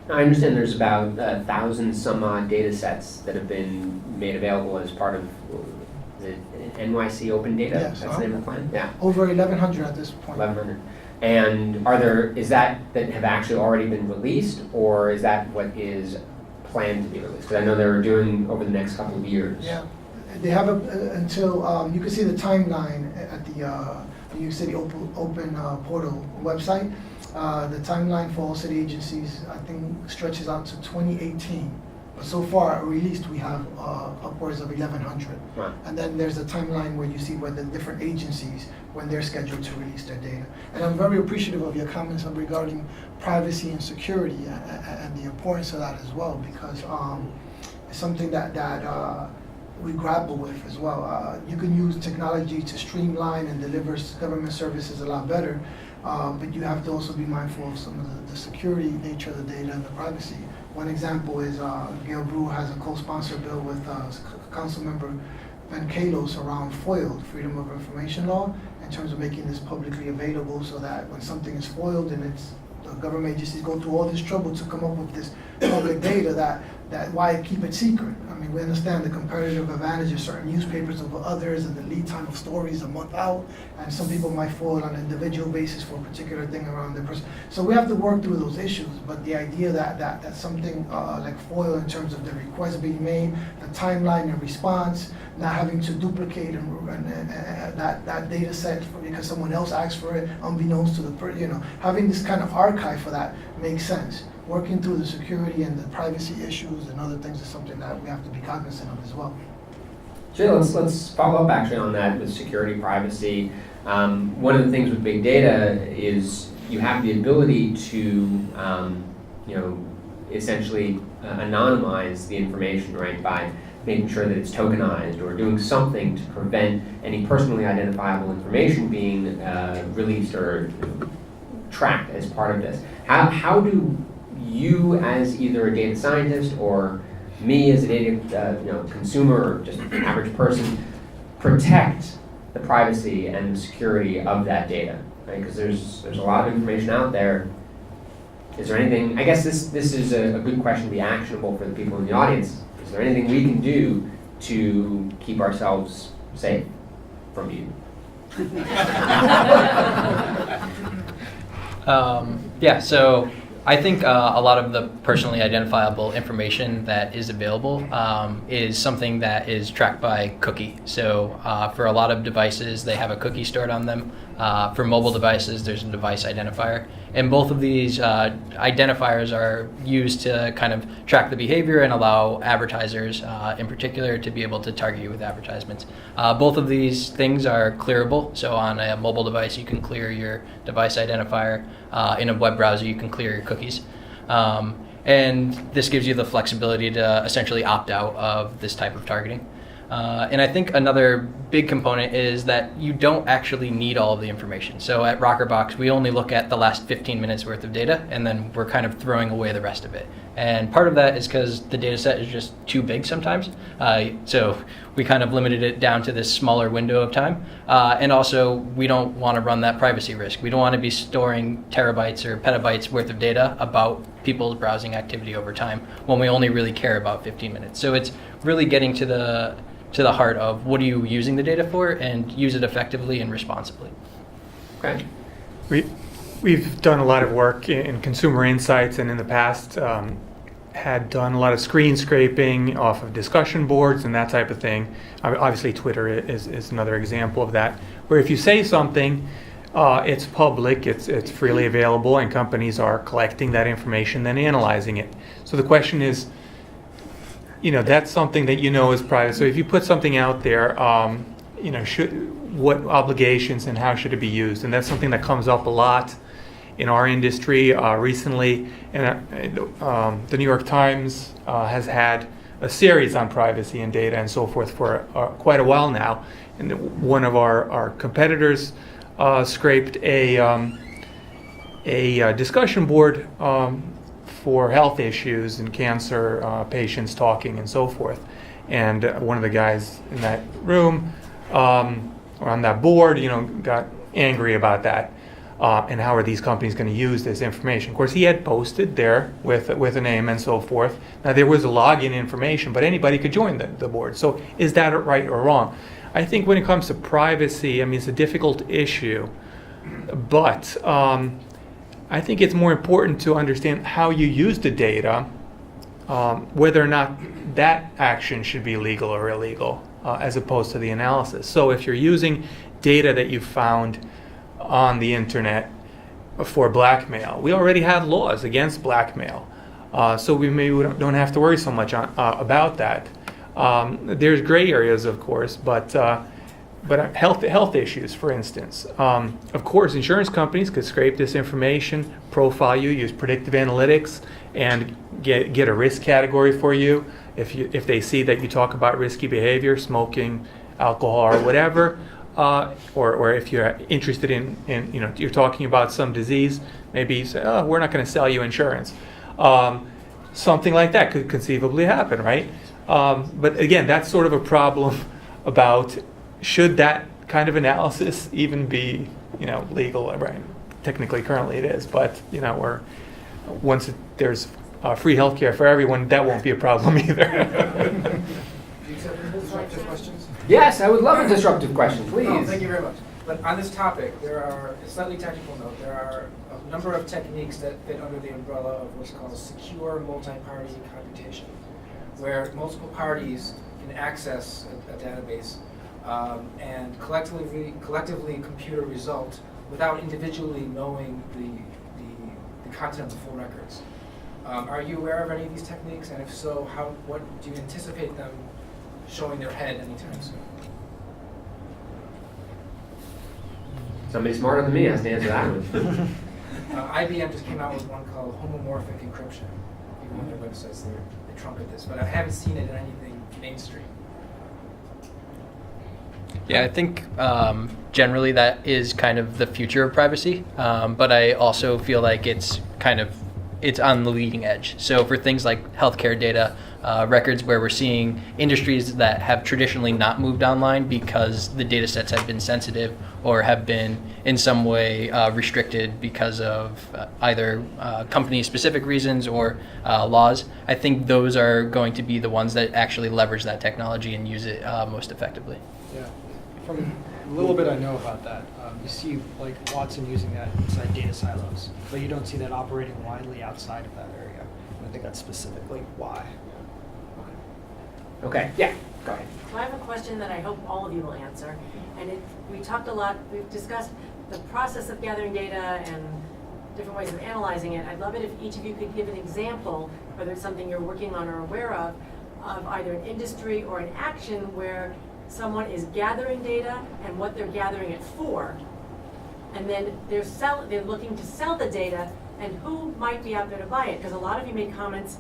I understand there's about 1,000 some odd data sets that have been made available as part of the NYC Open Data. Yes, That's the name of the plan? Yeah, Over 1,100 at this point. 1,100. And is that have actually already been released, or is that what is planned to be released? Because I know they're doing over the next couple of years. Yeah, they have until, you can see the timeline at the New York City Open Portal website. The timeline for all city agencies, I think, stretches out to 2018. But so far released, we have upwards of 1,100. Right. And then there's a timeline where you see where the different agencies, when they're scheduled to release their data. And I'm very appreciative of your comments regarding privacy and security and the importance of that as well, because it's something that we grapple with as well. You can use technology to streamline and deliver government services a lot better, but you have to also be mindful of some of the security nature of the data and the privacy. One example is Gail Brewer has a co-sponsor bill with Councilmember Ben Kalos around FOIL, Freedom of Information Law, in terms of making this publicly available so that when something is FOILed and the government agencies go through all this trouble to come up with this public data, that why keep it secret? I mean, we understand the comparative advantage of certain newspapers over others and the lead time of stories a month out, and some people might FOIL on an individual basis for a particular thing around their person. So we have to work through those issues, but the idea that something like FOIL in terms of the request being made, the timeline and response, not having to duplicate that data set because someone else asked for it unbeknownst to the person, having this kind of archive for that makes sense. Working through the security and the privacy issues and other things is something that we have to be cognizant of as well. So let's follow up actually on that with security, privacy. One of the things with big data is you have the ability to, essentially anonymize the information, right, by making sure that it's tokenized or doing something to prevent any personally identifiable information being released or tracked as part of this. How do you, as either a data scientist or me as a data consumer or just an average person, protect the privacy and the security of that data? Right? Because there's a lot of information out there. Is there anything? I guess this is a good question to be actionable for the people in the audience. Is there anything we can do to keep ourselves safe from you? So I think a lot of the personally identifiable information that is available is something that is tracked by cookie. So for a lot of devices, they have a cookie stored on them. For mobile devices, there's a device identifier. And both of these identifiers are used to kind of track the behavior and allow advertisers in particular to be able to target you with advertisements. Both of these things are clearable. So on a mobile device, you can clear your device identifier. In a web browser, you can clear your cookies. And this gives you the flexibility to essentially opt out of this type of targeting. And I think another big component is that you don't actually need all of the information. So at Rockerbox, we only look at the last 15 minutes worth of data, and then we're kind of throwing away the rest of it. And part of that is because the data set is just too big sometimes. So we kind of limited it down to this smaller window of time. And also, we don't want to run that privacy risk. We don't want to be storing terabytes or petabytes worth of data about people's browsing activity over time when we only really care about 15 minutes. So it's really getting to the heart of what are you using the data for, and use it effectively and responsibly. Okay. We've done a lot of work in consumer insights, and in the past had done a lot of screen scraping off of discussion boards and that type of thing. Obviously, Twitter is another example of that, where if you say something, it's public, it's freely available, and companies are collecting that information, then analyzing it. So the question is, that's something that is private. So if you put something out there, what obligations and how should it be used? And that's something that comes up a lot in our industry recently. And the New York Times has had a series on privacy and data and so forth for quite a while now. And one of our competitors scraped a discussion board for health issues and cancer patients talking and so forth. And one of the guys in that room or on that board, got angry about that. And how are these companies going to use this information? Of course, he had posted there with a name and so forth. Now, there was a login information, but anybody could join the board. So is that right or wrong? I think when it comes to privacy, it's a difficult issue. But I think it's more important to understand how you use the data, whether or not that action should be legal or illegal, as opposed to the analysis. So if you're using data that you found on the internet for blackmail, we already have laws against blackmail. So we don't have to worry so much about that. There's gray areas, of course, but health issues, for instance. Of course, insurance companies could scrape this information, profile you, use predictive analytics, and get a risk category for you if they see that you talk about risky behavior, smoking, alcohol, or whatever. Or if you're interested in you're talking about some disease, maybe you say, oh, we're not going to sell you insurance. Something like that could conceivably happen, right? But again, that's sort of a problem about should that kind of analysis even be, legal, right? Technically, currently it is, but, once there's free healthcare for everyone, that won't be a problem either. Disruptive questions? Yes, I would love a disruptive question, please. No, thank you very much. But on this topic, there are, a slightly technical note, there are a number of techniques that fit under the umbrella of what's called secure multi-party computation, where multiple parties can access a database and collectively compute a result without individually knowing the content of the full records. Are you aware of any of these techniques? And if so, what do you anticipate them showing their head anytime soon? Somebody smarter than me has to answer that one. IBM just came out with one called homomorphic encryption. You go on their websites, they trumpet this, but I haven't seen it in anything mainstream. Yeah, I think generally that is kind of the future of privacy, but I also feel like it's on the leading edge. So for things like healthcare data, records where we're seeing industries that have traditionally not moved online because the data sets have been sensitive or have been in some way restricted because of either company-specific reasons or laws, I think those are going to be the ones that actually leverage that technology and use it most effectively. Yeah, from a little bit I know about that. You see like Watson using that inside data silos, but you don't see that operating widely outside of that area. And I think that's specifically why. Okay, yeah, go ahead. So I have a question that I hope all of you will answer. And we talked a lot, we've discussed the process of gathering data and different ways of analyzing it. I'd love it if each of you could give an example, whether it's something you're working on or aware of either an industry or an action where someone is gathering data and what they're gathering it for, and then they're looking to sell the data, and who might be out there to buy it. Because a lot of you made comments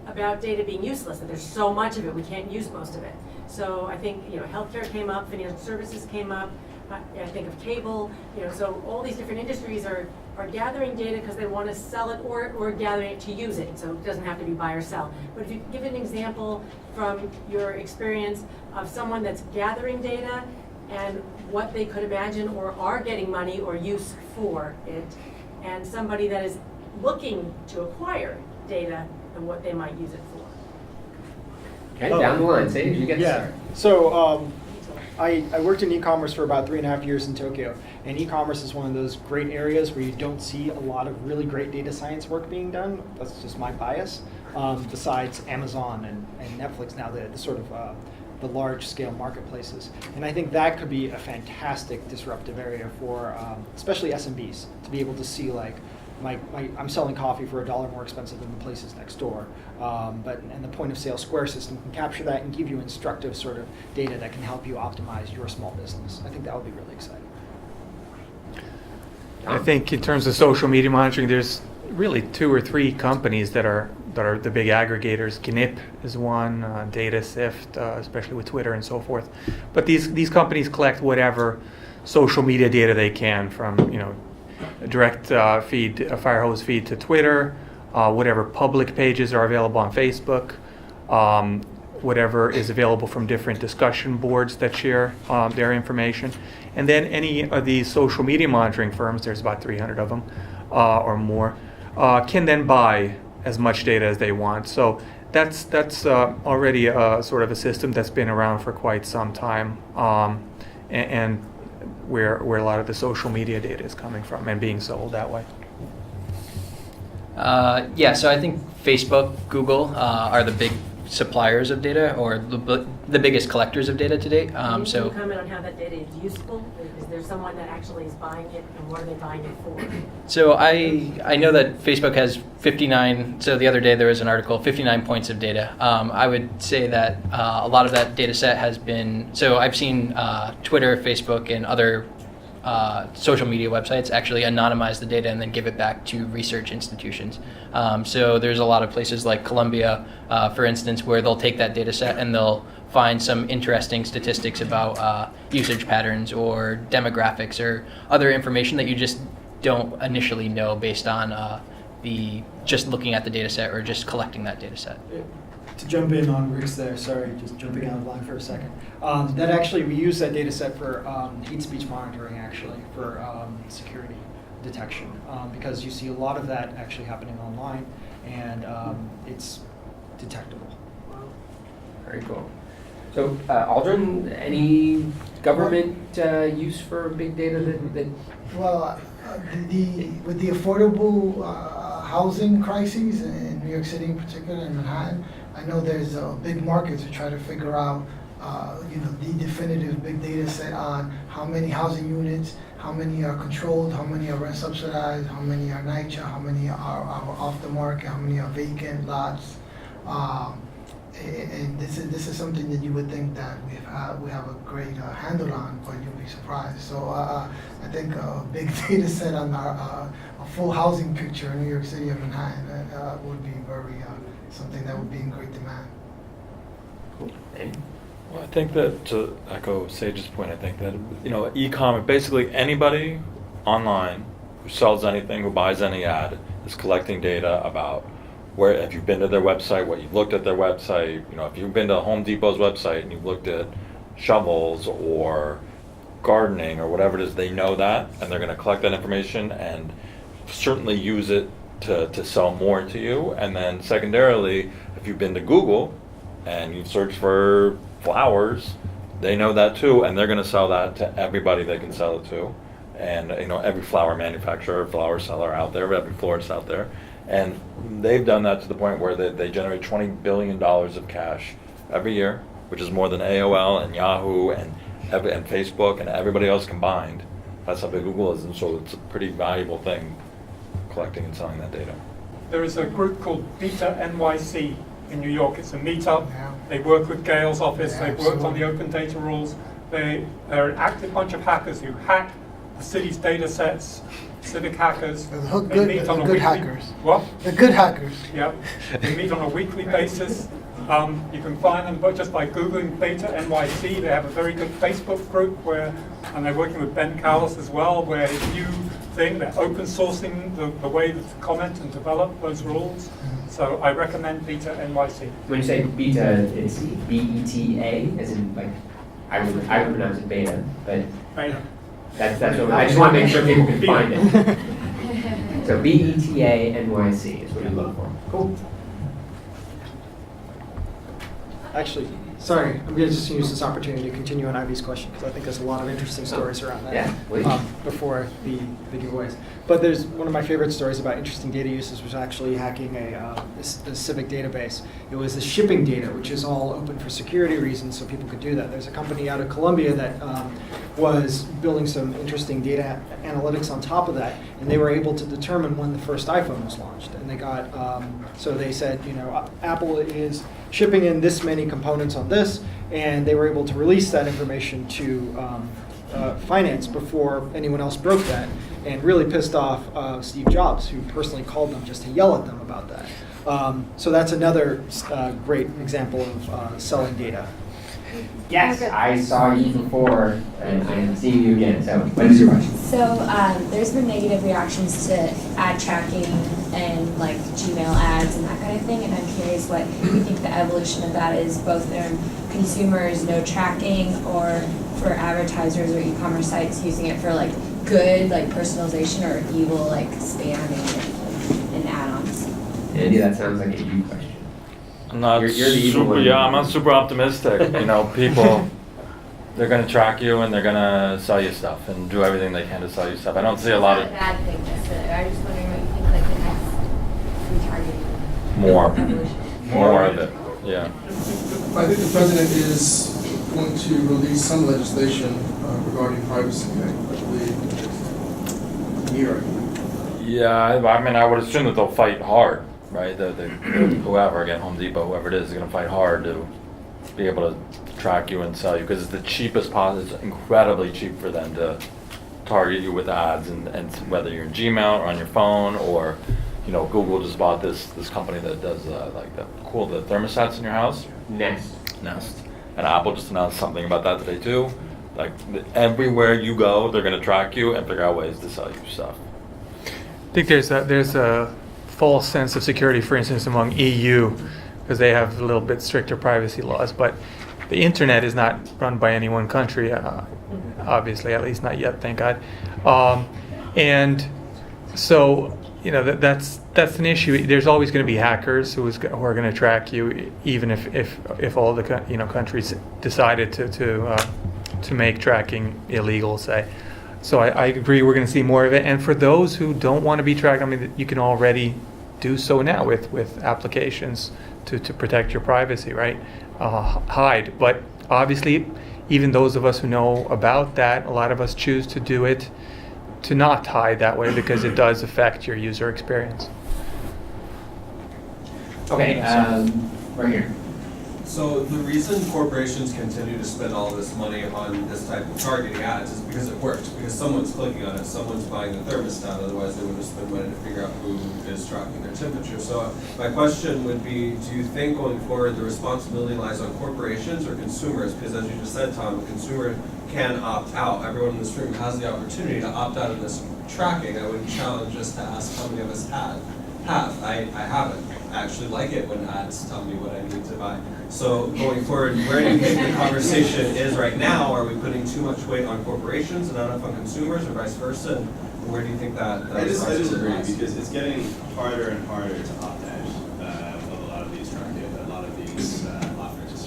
about data being useless, that there's so much of it, we can't use most of it. So I think, healthcare came up, financial services came up, I think of cable, so all these different industries are gathering data because they want to sell it or gathering it to use it. So it doesn't have to be buy or sell. But if you could give an example from your experience of someone that's gathering data and what they could imagine or are getting money or use for it, and somebody that is looking to acquire data and what they might use it for. Okay, down the line, Sage, you get to start. So I worked in e-commerce for about 3.5 years in Tokyo, and e-commerce is one of those great areas where you don't see a lot of really great data science work being done. That's just my bias. Besides Amazon and Netflix now, the sort of the large-scale marketplaces, and I think that could be a fantastic disruptive area for especially SMBs to be able to see like. I'm selling coffee for $1 more expensive than the places next door, and the point of sale Square system can capture that and give you instructive sort of data that can help you optimize your small business. I think that would be really exciting. I think in terms of social media monitoring, there's really 2 or 3 companies that are the big aggregators. GNIP is one, DataSift, especially with Twitter and so forth. But these companies collect whatever social media data they can from a direct feed, a fire hose feed to Twitter, whatever public pages are available on Facebook, whatever is available from different discussion boards that share their information. And then any of these social media monitoring firms, there's about 300 of them or more, can then buy as much data as they want. So that's already a sort of a system that's been around for quite some time, and where a lot of the social media data is coming from and being sold that way. So I think Facebook, Google are the big suppliers of data, or the biggest collectors of data to date. Can you comment on how that data is useful? Is there someone that actually is buying it, and what are they buying it for? So I know that Facebook has 59. So the other day there was an article, 59 points of data. I would say that a lot of that data set has been. So I've seen Twitter, Facebook, and other social media websites actually anonymize the data and then give it back to research institutions. So there's a lot of places like Columbia, for instance, where they'll take that data set and they'll find some interesting statistics about usage patterns or demographics or other information that you just don't initially know based on just looking at the data set or just collecting that data set. To jump in on Rick's there, sorry, just jumping out of line for a second. That actually, we use that data set for hate speech monitoring, actually, for security detection, because you see a lot of that actually happening online, and it's detectable. Very cool. So, Aldrin, any government use for big data that Well, with the affordable housing crises in New York City in particular, in Manhattan, I know there's a big market to try to figure out, the definitive big data set on how many housing units, how many are controlled, how many are rent subsidized, how many are NYCHA, how many are off the market, how many are vacant lots. And this is something that you would think that we have a great handle on, but you'll be surprised. So I think a big data set on a full housing picture in New York City and Manhattan would be very something that would be in great demand. Cool. Well, I think that, to echo Sage's point, I think that, e-commerce, basically anybody online who sells anything, who buys any ad, is collecting data about where, if you've been to their website, what you've looked at their website, if you've been to Home Depot's website and you've looked at shovels or gardening or whatever it is, they know that, and they're going to collect that information and certainly use it to sell more to you. And then secondarily, if you've been to Google and you've searched for flowers, they know that too, and they're going to sell that to everybody they can sell it to. And every flower manufacturer, flower seller out there, every florist out there. And they've done that to the point where they generate $20 billion of cash every year, which is more than AOL and Yahoo and Facebook and everybody else combined. That's how big Google is, and so it's a pretty valuable thing collecting and selling that data? There is a group called Beta NYC in New York. It's a meetup. They work with Gail's office. They've worked on the open data rules. They're an active bunch of hackers who hack the city's data sets, civic hackers. They meet on a weekly hackers. What? The good hackers. Yeah. They meet on a weekly basis. You can find them just by Googling Beta NYC. They have a very good Facebook group and they're working with Ben Callis as well, where his new thing, they're open sourcing the way to comment and develop those rules. So I recommend Beta NYC. When you say beta, it's B-E-T-A, as in like, I would pronounce it beta, but that's what, I just want to make sure people can find it. So B-E-T-A NYC is what you look for. Cool. Actually, sorry, I'm going to just use this opportunity to continue on Ivy's question because I think there's a lot of interesting stories around that. Yeah, please. Before the giveaways. But there's one of my favorite stories about interesting data uses was actually hacking a civic database. It was the shipping data, which is all open for security reasons, so people could do that. There's a company out of Colombia that was building some interesting data analytics on top of that, and they were able to determine when the first iPhone was launched. And they got, so they said, Apple is shipping in this many components on this, and they were able to release that information to finance before anyone else broke that, and really pissed off Steve Jobs, who personally called them just to yell at them about that. So that's another great example of selling data. Yes, I saw you before, and I'm seeing you again. So, what is your question? So, there's been negative reactions to ad tracking and like Gmail ads and that kind of thing, and I'm curious what you think the evolution of that is, both in consumers no tracking or for advertisers or e-commerce sites using it for like good like personalization or evil like spamming and add-ons. Andy, that sounds like a you question. I'm not You're the evil super, one. yeah, I'm not super optimistic. People, they're going to track you and they're going to sell you stuff and do everything they can to sell you stuff. I don't see a lot of It's not a bad thing necessarily. I was just wondering what you think like the next retargeting more evolution. of it. Yeah. I think the president is going to release some legislation regarding privacy, I believe, year. Yeah, I would assume that they'll fight hard, right? Whoever, again, Home Depot, whoever it is going to fight hard to be able to track you and sell you, because it's the cheapest possible. It's incredibly cheap for them to target you with ads, and whether you're in Gmail or on your phone, or Google just bought this company that does like the thermostats in your house. Nest. And Apple just announced something about that today too. Like everywhere you go, they're going to track you and figure out ways to sell you stuff. I think there's a false sense of security, for instance, among EU, because they have a little bit stricter privacy laws. But the internet is not run by any one country, obviously, at least not yet, thank God. And so, that's an issue. There's always going to be hackers who are going to track you, even if all the countries decided to make tracking illegal, say. So I agree, we're going to see more of it. And for those who don't want to be tracked, you can already do so now with applications to protect your privacy, right? Hide. But obviously, even those of us who know about that, a lot of us choose to do it to not hide that way, because it does affect your user experience. Okay, right here. So the reason corporations continue to spend all this money on this type of targeting ads is because it works, because someone's clicking on it, someone's buying the thermostat, otherwise they would have spent money to figure out who is tracking their temperature. So my question would be, do you think going forward the responsibility lies on corporations or consumers? Because as you just said, Tom, a consumer can opt out. Everyone in this room has the opportunity to opt out of this tracking. I would challenge us to ask how many of us have. I haven't. I actually like it when ads tell me what I need to buy. So going forward, where do you think the conversation is right now? Are we putting too much weight on corporations and not enough on consumers, or vice versa? And where do you think that I disagree, because it's getting harder and harder to opt out of a lot of these offers.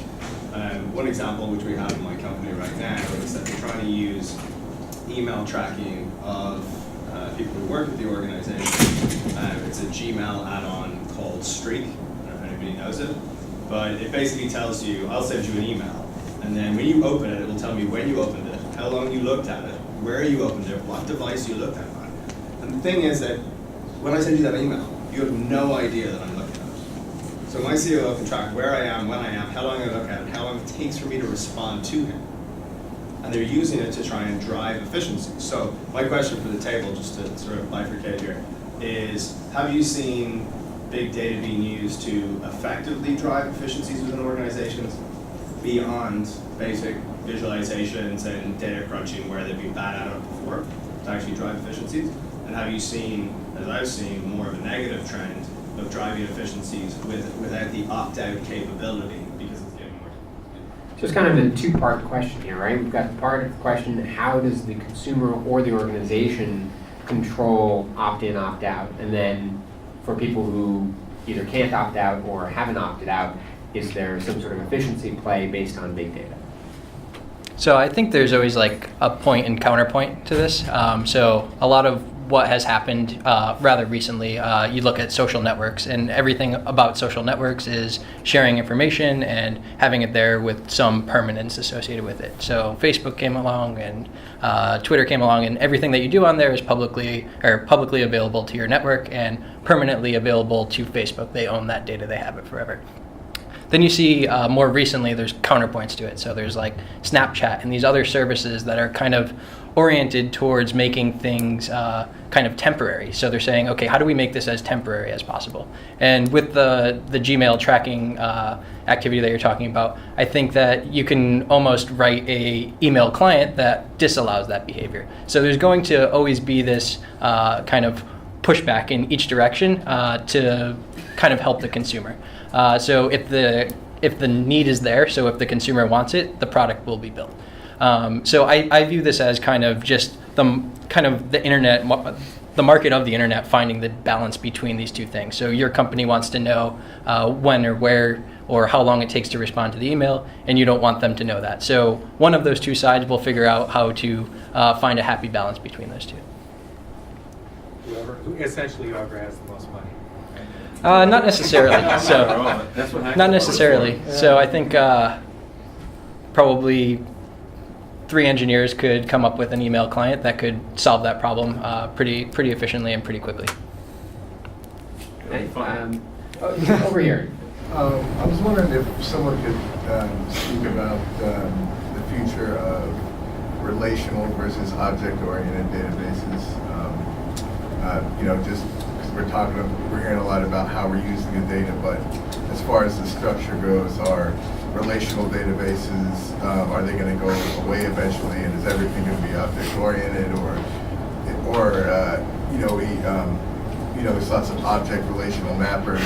One example which we have in my company right now is that we're trying to use email tracking of people who work with the organization. It's a Gmail add-on called Streak. I don't know if anybody knows it, but it basically tells you, I'll send you an email, and then when you open it, it will tell me when you opened it, how long you looked at it, where you opened it, what device you looked at it on. And the thing is that when I send you that email, you have no idea that I'm looking at it. So my COO can track where I am, when I am, how long I look at it, how long it takes for me to respond to him. And they're using it to try and drive efficiency. So my question for the table, just to sort of bifurcate here, is have you seen big data being used to effectively drive efficiencies within organizations beyond basic visualizations and data crunching where they've been bad at it before to actually drive efficiencies? And have you seen, as I've seen, more of a negative trend of driving efficiencies without the opt-out capability because it's getting more? So it's kind of a two-part question here, right? We've got the part of the question, how does the consumer or the organization control opt-in, opt-out? And then for people who either can't opt out or haven't opted out, is there some sort of efficiency play based on big data? So I think there's always like a point and counterpoint to this. So a lot of what has happened rather recently, you look at social networks, and everything about social networks is sharing information and having it there with some permanence associated with it. So Facebook came along and Twitter came along, and everything that you do on there is publicly available to your network and permanently available to Facebook. They own that data, they have it forever. Then you see more recently there's counterpoints to it. So there's like Snapchat and these other services that are kind of oriented towards making things kind of temporary. So they're saying, okay, how do we make this as temporary as possible? And with the Gmail tracking activity that you're talking about, I think that you can almost write a email client that disallows that behavior. So there's going to always be this kind of pushback in each direction to kind of help the consumer. So if the need is there, so if the consumer wants it, the product will be built. So I view this as kind of just the internet, the market of the internet finding the balance between these two things. So your company wants to know when or where or how long it takes to respond to the email, and you don't want them to know that. So one of those two sides will figure out how to find a happy balance between those two. Whoever has the most money. Not necessarily. So, not necessarily. So I think probably 3 engineers could come up with an email client that could solve that problem pretty efficiently and pretty quickly. Okay. Over here. I was wondering if someone could speak about the future of relational versus object-oriented databases. Just because we're hearing a lot about how we're using the data, but as far as the structure goes, are relational databases, are they going to go away eventually, and is everything going to be object-oriented, there's lots of object relational mappers,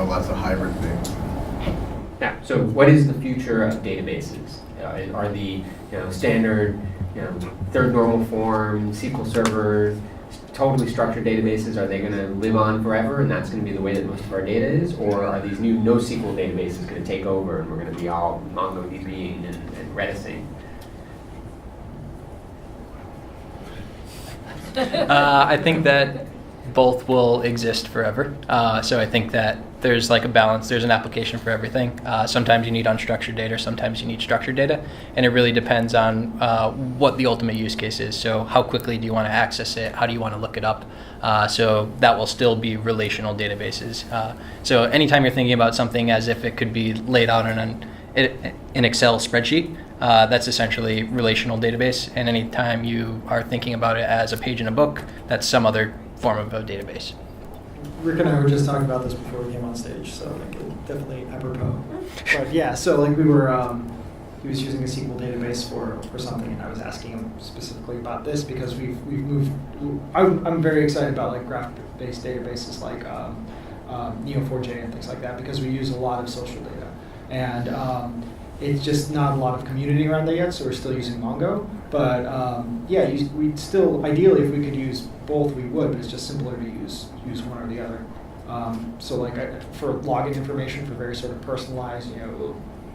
lots of hybrid things. Yeah. So what is the future of databases? Are the standard third normal form SQL Server totally structured databases, are they going to live on forever and that's going to be the way that most of our data is? Or are these new NoSQL databases going to take over and we're going to be all MongoDBing and Redising? I think that both will exist forever. So I think that there's like a balance. There's an application for everything. Sometimes you need unstructured data, sometimes you need structured data, and it really depends on what the ultimate use case is. So how quickly do you want to access it? How do you want to look it up? So that will still be relational databases. So anytime you're thinking about something as if it could be laid out in an Excel spreadsheet, that's essentially relational database. And anytime you are thinking about it as a page in a book, that's some other form of a database. Rick and I were just talking about this before we came on stage, so definitely apropos. But yeah, so we were, he was using a SQL database for something, and I was asking him specifically about this because we've moved. I'm very excited about graph-based databases like Neo4j and things like that because we use a lot of social data, and it's just not a lot of community around there yet, so we're still using Mongo. But we'd still, ideally, if we could use both, we would, but it's just simpler to use one or the other. For login information, for very sort of personalized,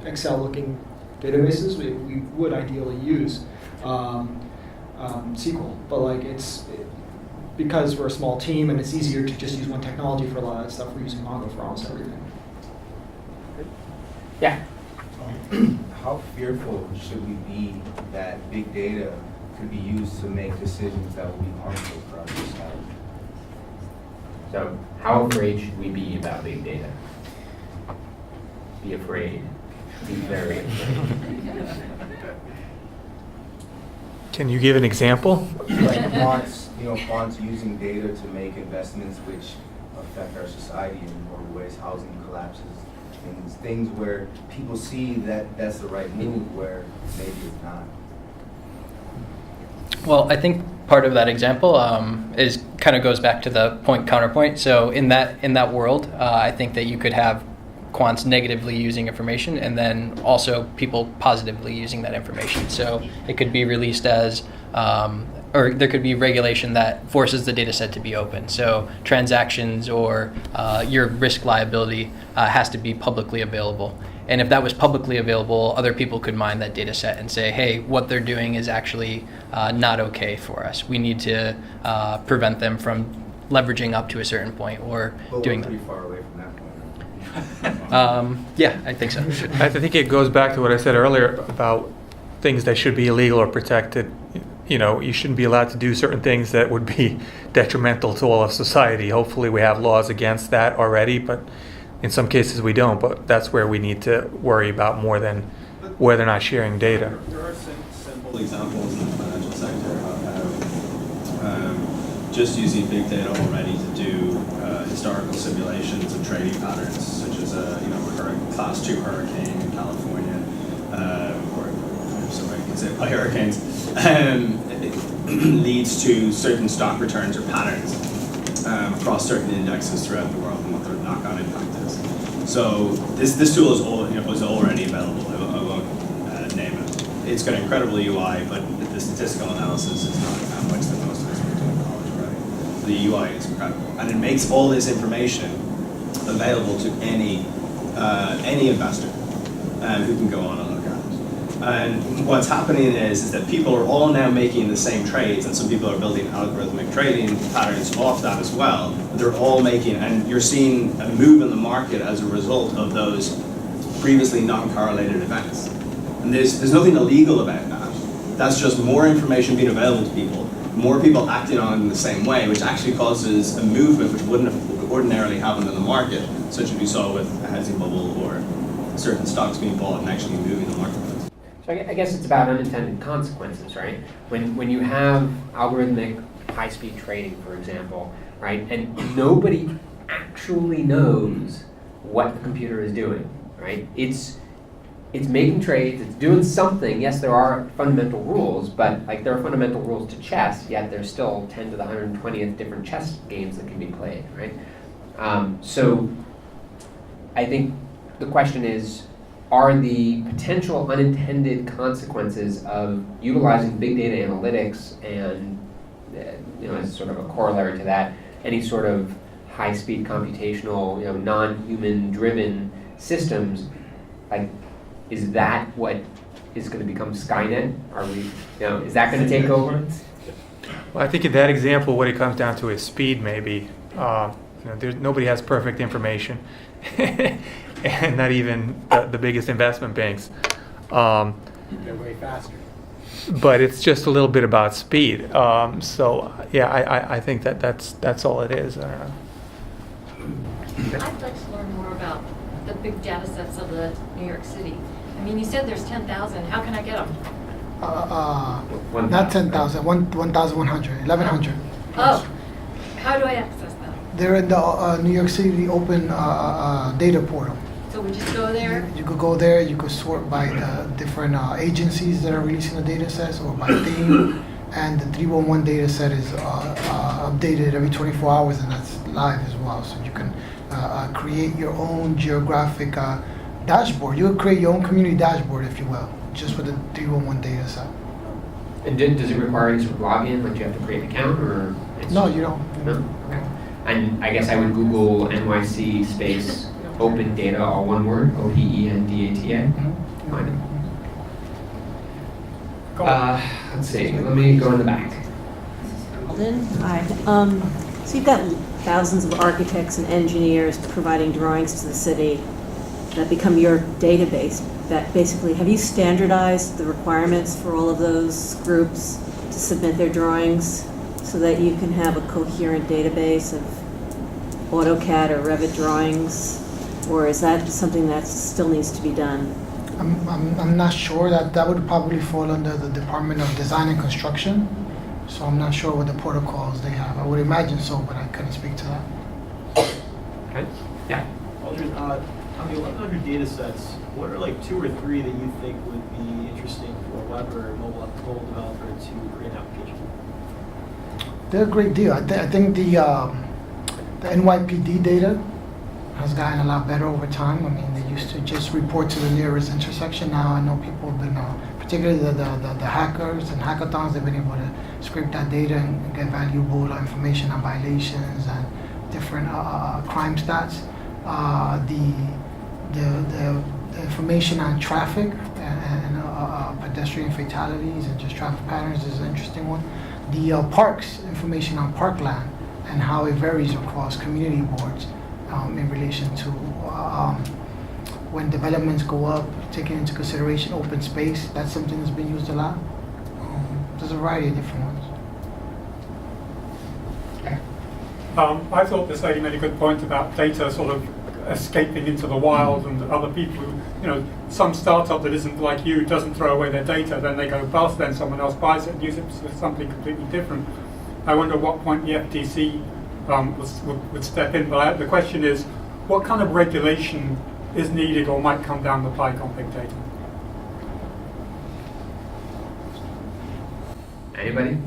Excel-looking databases, we would ideally use SQL. But because we're a small team and it's easier to just use one technology for a lot of that stuff, we're using Mongo for almost everything. Yeah. How fearful should we be that big data could be used to make decisions that will be harmful for our society? So how afraid should we be about big data? Be afraid. Be very afraid. Can you give an example? Like quants using data to make investments which affect our society in more ways, housing collapses, things where people see that that's the right move, where maybe it's not. Well, I think part of that example is kind of goes back to the point counterpoint. So in that world, I think that you could have quants negatively using information, and then also people positively using that information. So it could be released as, or there could be regulation that forces the data set to be open. So transactions or your risk liability has to be publicly available. And if that was publicly available, other people could mine that data set and say, hey, what they're doing is actually not okay for us. We need to prevent them from leveraging up to a certain point or doing that. Pretty far away from that point. Yeah, I think so. I think it goes back to what I said earlier about things that should be illegal or protected. You know, you shouldn't be allowed to do certain things that would be detrimental to all of society. Hopefully we have laws against that already, but in some cases we don't. But that's where we need to worry about more than whether or not sharing data. There are simple examples in the financial sector of just using big data already to do historical simulations of trading patterns, such as a class 2 hurricane in California, or somebody can say by hurricanes, leads to certain stock returns or patterns across certain indexes throughout the world and what their knock-on impact is. So this tool is already available. I won't name it. It's got incredible UI, but the statistical analysis is not that much that most of us are doing in college, right? The UI is incredible, and it makes all this information available to any investor who can go on and look at it. And what's happening is that people are all now making the same trades, and some people are building algorithmic trading patterns off that as well. They're all making, and you're seeing a move in the market as a result of those previously non-correlated events. And there's nothing illegal about that. That's just more information being available to people, more people acting on it in the same way, which actually causes a movement which wouldn't have ordinarily happened in the market, such as we saw with a housing bubble or certain stocks being bought and actually moving the marketplace. So I guess it's about unintended consequences, right? When you have algorithmic high-speed trading, for example, right, and nobody actually knows what the computer is doing, right? It's making trades, it's doing something. Yes, there are fundamental rules, but like there are fundamental rules to chess, yet there's still 10 to the 120th different chess games that can be played, right? So I think the question is, are the potential unintended consequences of utilizing big data analytics and, as sort of a corollary to that, any sort of high-speed computational, non-human driven systems, like, is that what is going to become Skynet? Are we, is that going to take over? Well, I think in that example, what it comes down to is speed, maybe. Nobody has perfect information. And not even the biggest investment banks. They're way faster. But it's just a little bit about speed. I think that's all it is. I don't know. I'd like to learn more about the big data sets of the New York City. I mean, you said there's 10,000. How can I get them? Not 10,000, 1,100, 1,100. Oh, how do I access them? They're in the New York City open data portal. So we just go there? You could go there, you could sort by the different agencies that are releasing the data sets or by theme. And the 311 data set is updated every 24 hours, and that's live as well. So you can create your own geographic dashboard. You could create your own community dashboard, if you will, just with the 311 data set. And does it require any sort of login? Like, do you have to create an account, or? No, you don't. No? Okay. And I guess I would Google NYC space open data, all one word, OPENDATA. Find it. Let's see, let me go in the back. Aldrin, hi. So you've got thousands of architects and engineers providing drawings to the city that become your database. That basically, have you standardized the requirements for all of those groups to submit their drawings so that you can have a coherent database of AutoCAD or Revit drawings? Or is that something that still needs to be done? I'm not sure. That would probably fall under the Department of Design and Construction. So I'm not sure what the protocols they have. I would imagine so, but I couldn't speak to that. Okay. Yeah. Aldrin, on the 1,100 data sets, what are like 2 or 3 that you think would be interesting for a web or mobile developer to create an application? They're a great deal. I think the NYPD data has gotten a lot better over time. I mean, they used to just report to the nearest intersection. Now I know people have been, particularly the hackers and hackathons, they've been able to scrape that data and get valuable information on violations and different crime stats. The information on traffic and pedestrian fatalities and just traffic patterns is an interesting one. The parks, information on parkland and how it varies across community boards in relation to when developments go up, taking into consideration open space. That's something that's been used a lot. There's a variety of different ones. I thought this lady made a good point about data sort of escaping into the wild and other people, some startup that isn't like you doesn't throw away their data, then they go bust, then someone else buys it and uses it for something completely different. I wonder at what point the FTC would step in, but the question is, what kind of regulation is needed or might come down the pike on big data? Anybody?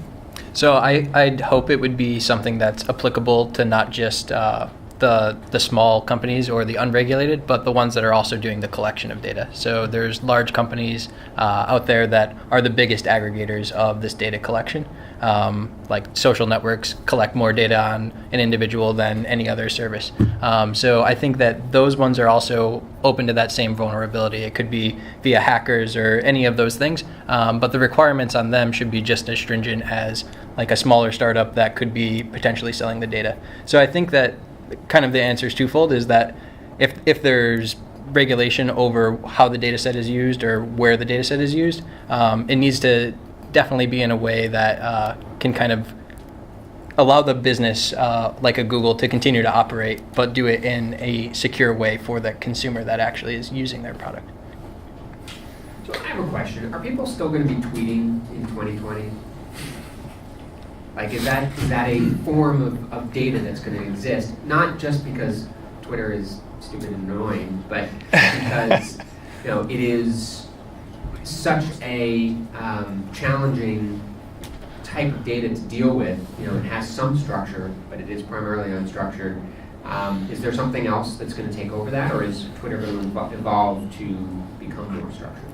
So I'd hope it would be something that's applicable to not just the small companies or the unregulated, but the ones that are also doing the collection of data. So there's large companies out there that are the biggest aggregators of this data collection. Like social networks collect more data on an individual than any other service. So I think that those ones are also open to that same vulnerability. It could be via hackers or any of those things, but the requirements on them should be just as stringent as like a smaller startup that could be potentially selling the data. So I think that kind of the answer is twofold, is that if there's regulation over how the data set is used or where the data set is used, it needs to definitely be in a way that can kind of allow the business like a Google to continue to operate, but do it in a secure way for the consumer that actually is using their product. So I have a question. Are people still going to be tweeting in 2020? Like, is that a form of data that's going to exist? Not just because Twitter is stupid and annoying, but because it is such a challenging type of data to deal with. It has some structure, but it is primarily unstructured. Is there something else that's going to take over that, or is Twitter going to evolve to become more structured?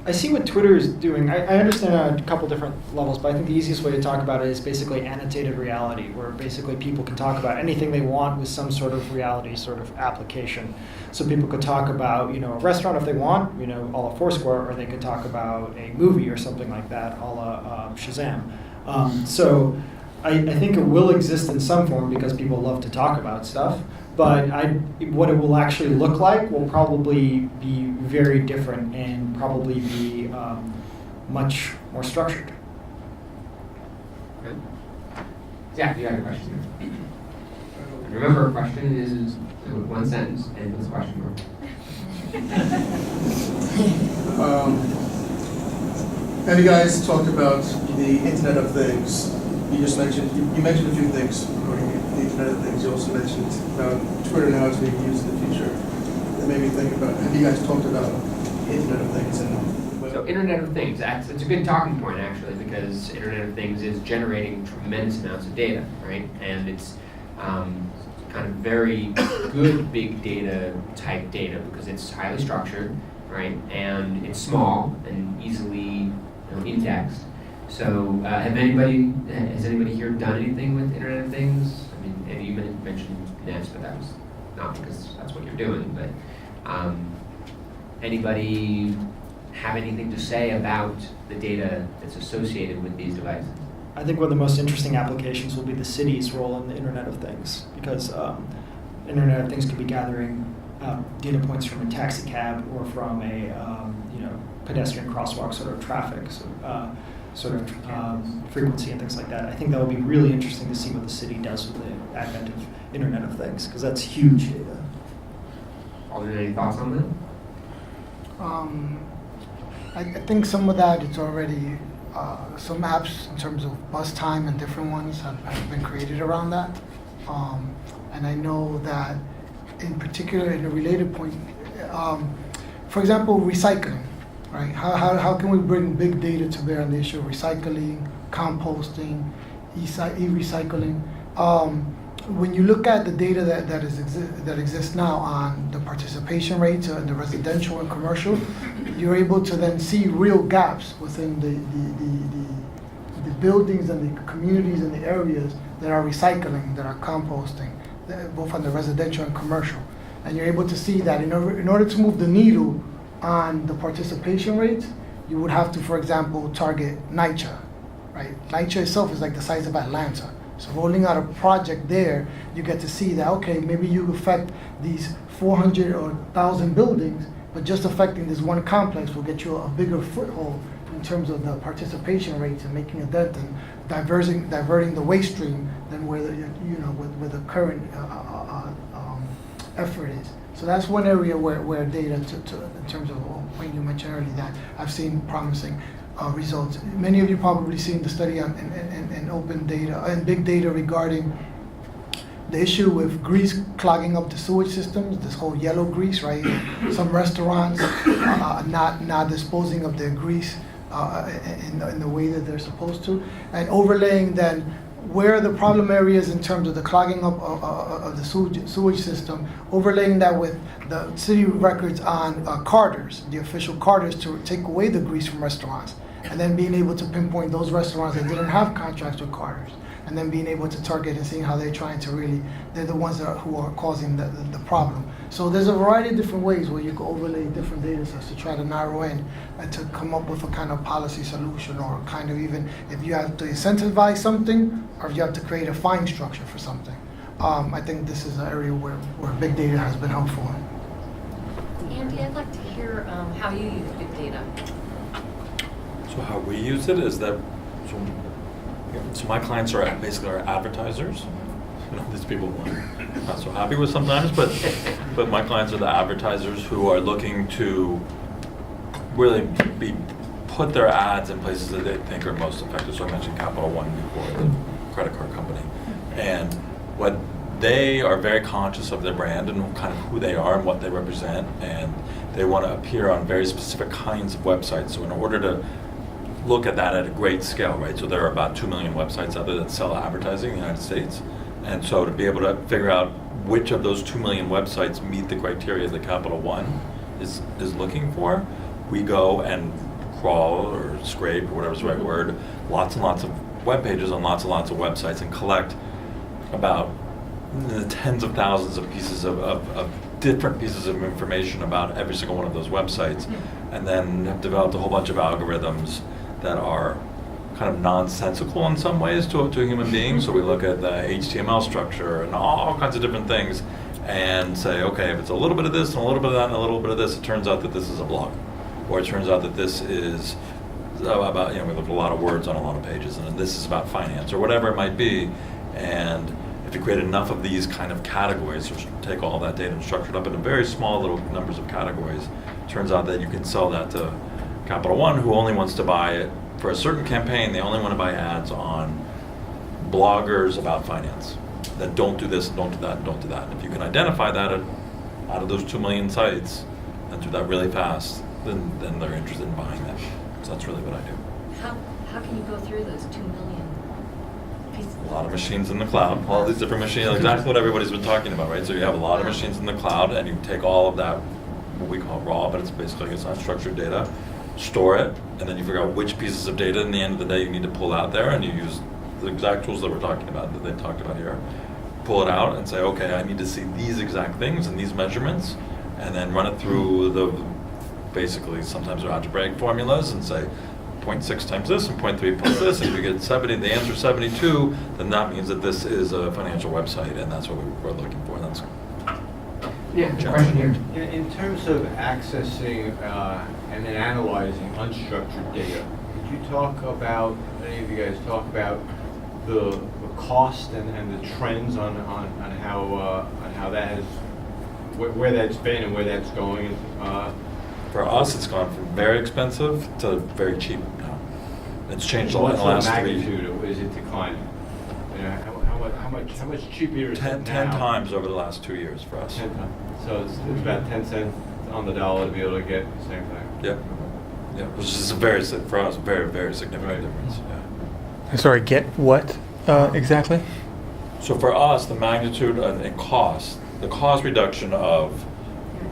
I see what Twitter is doing. I understand on a couple different levels, but I think the easiest way to talk about it is basically annotated reality, where basically people can talk about anything they want with some sort of reality sort of application. So people could talk about, a restaurant if they want, a la Foursquare, or they could talk about a movie or something like that, a la Shazam. So I think it will exist in some form because people love to talk about stuff. But what it will actually look like will probably be very different and probably be much more structured. Okay. Zach, you had a question. And remember, a question is one sentence and with a question mark. Have you guys talked about the Internet of Things? You just mentioned, you mentioned a few things regarding the Internet of Things. You also mentioned Twitter now is being used in the future. That made me think about, have you guys talked about Internet of Things? So Internet of Things, it's a good talking point actually, because Internet of Things is generating tremendous amounts of data, right? And it's kind of very good big data type data because it's highly structured, right? And it's small and easily indexed. So has anybody here done anything with Internet of Things? I mean, Eddie, you mentioned Nest, but that was not because that's what you're doing. But anybody have anything to say about the data that's associated with these devices? I think one of the most interesting applications will be the city's role in the Internet of Things, because Internet of Things could be gathering data points from a taxi cab or from a pedestrian crosswalk sort of traffic. So, sort of frequency and things like that. I think that would be really interesting to see what the city does with the advent of Internet of Things, because that's huge data. Aldrin, any thoughts on that? I think some of that it's already, some apps in terms of bus time and different ones have been created around that. And I know that in particular, in a related point, for example, recycling, right? How can we bring big data to bear on the issue of recycling, composting, e-recycling? When you look at the data that exists now on the participation rates in the residential and commercial, you're able to then see real gaps within the buildings and the communities and the areas that are recycling, that are composting, both on the residential and commercial. And you're able to see that in order to move the needle on the participation rates, you would have to, for example, target NYCHA, right? NYCHA itself is like the size of Atlanta. So rolling out a project there, you get to see that, okay, maybe you affect these 400 or 1,000 buildings, but just affecting this one complex will get you a bigger foothold in terms of the participation rates and making a dent and diverting the waste stream than where where the current effort is. So that's one area where data, in terms of when you mentioned earlier, that I've seen promising results. Many of you probably seen the study on in open data and big data regarding the issue with grease clogging up the sewage systems, this whole yellow grease, right? Some restaurants not disposing of their grease in the way that they're supposed to, and overlaying then where the problem areas in terms of the clogging up of the sewage system, overlaying that with the city records on Carters, the official Carters, to take away the grease from restaurants, and then being able to pinpoint those restaurants that didn't have contracts with Carters, and then being able to target and seeing how they're trying to they're the ones who are causing the problem. So there's a variety of different ways where you can overlay different data sets to try to narrow in and to come up with a kind of policy solution, or kind of even if you have to incentivize something, or if you have to create a fine structure for something. I think this is an area where big data has been helpful. Andy, I'd like to hear how you use big data. So how we use it is that, so my clients are basically our advertisers. You know, these people I'm not so happy with sometimes, but my clients are the advertisers who are looking to really put their ads in places that they think are most effective. So I mentioned Capital One before, the credit card company. And what they are very conscious of their brand and kind of who they are and what they represent, and they want to appear on very specific kinds of websites. So in order to look at that at a great scale, right? So there are about 2 million websites out there that sell advertising in the United States. And so to be able to figure out which of those 2 million websites meet the criteria that Capital One is looking for, we go and crawl or scrape, or whatever's the right word, lots and lots of web pages on lots and lots of websites and collect about the tens of thousands of pieces of different pieces of information about every single one of those websites, and then have developed a whole bunch of algorithms that are kind of nonsensical in some ways to a human being. So we look at the HTML structure and all kinds of different things and say, okay, if it's a little bit of this and a little bit of that and a little bit of this, it turns out that this is a blog. Or it turns out that this is about, we look at a lot of words on a lot of pages, and this is about finance, or whatever it might be. And if you create enough of these kind of categories, or take all that data and structure it up into very small little numbers of categories, it turns out that you can sell that to Capital One, who only wants to buy it for a certain campaign. They only want to buy ads on bloggers about finance that don't do this, don't do that, and don't do that. And if you can identify that out of those 2 million sites and do that really fast, then they're interested in buying that. So that's really what I do. How can you go through those 2 million pieces? A lot of machines in the cloud, all these different machines, exactly what everybody's been talking about, right? So you have a lot of machines in the cloud, and you take all of that, what we call raw, but it's basically it's unstructured data, store it, and then you figure out which pieces of data in the end of the day you need to pull out there, and you use the exact tools that we're talking about, that they talked about here. Pull it out and say, okay, I need to see these exact things and these measurements, and then run it through basically sometimes they're algebraic formulas, and say 0.6 times this and 0.3 plus this, and if you get 70, the answer 72, then that means that this is a financial website, and that's what we're looking for. That's question here. In terms of accessing and then analyzing unstructured data, could you talk about, any of you guys talk about the cost and the trends on how that has, where that's been and where that's going? For us, it's gone from very expensive to very cheap now. It's changed a lot in the last 3 years. What's the magnitude? Is it declining? You know, how much cheaper is it now? 10 times over the last 2 years for us. 10 times. So it's about 10 cents on the dollar to be able to get the same thing. Yep. Yeah, which is for us, very, very significant difference. Yeah. Sorry, get what exactly? So for us, the magnitude and cost, the cost reduction of,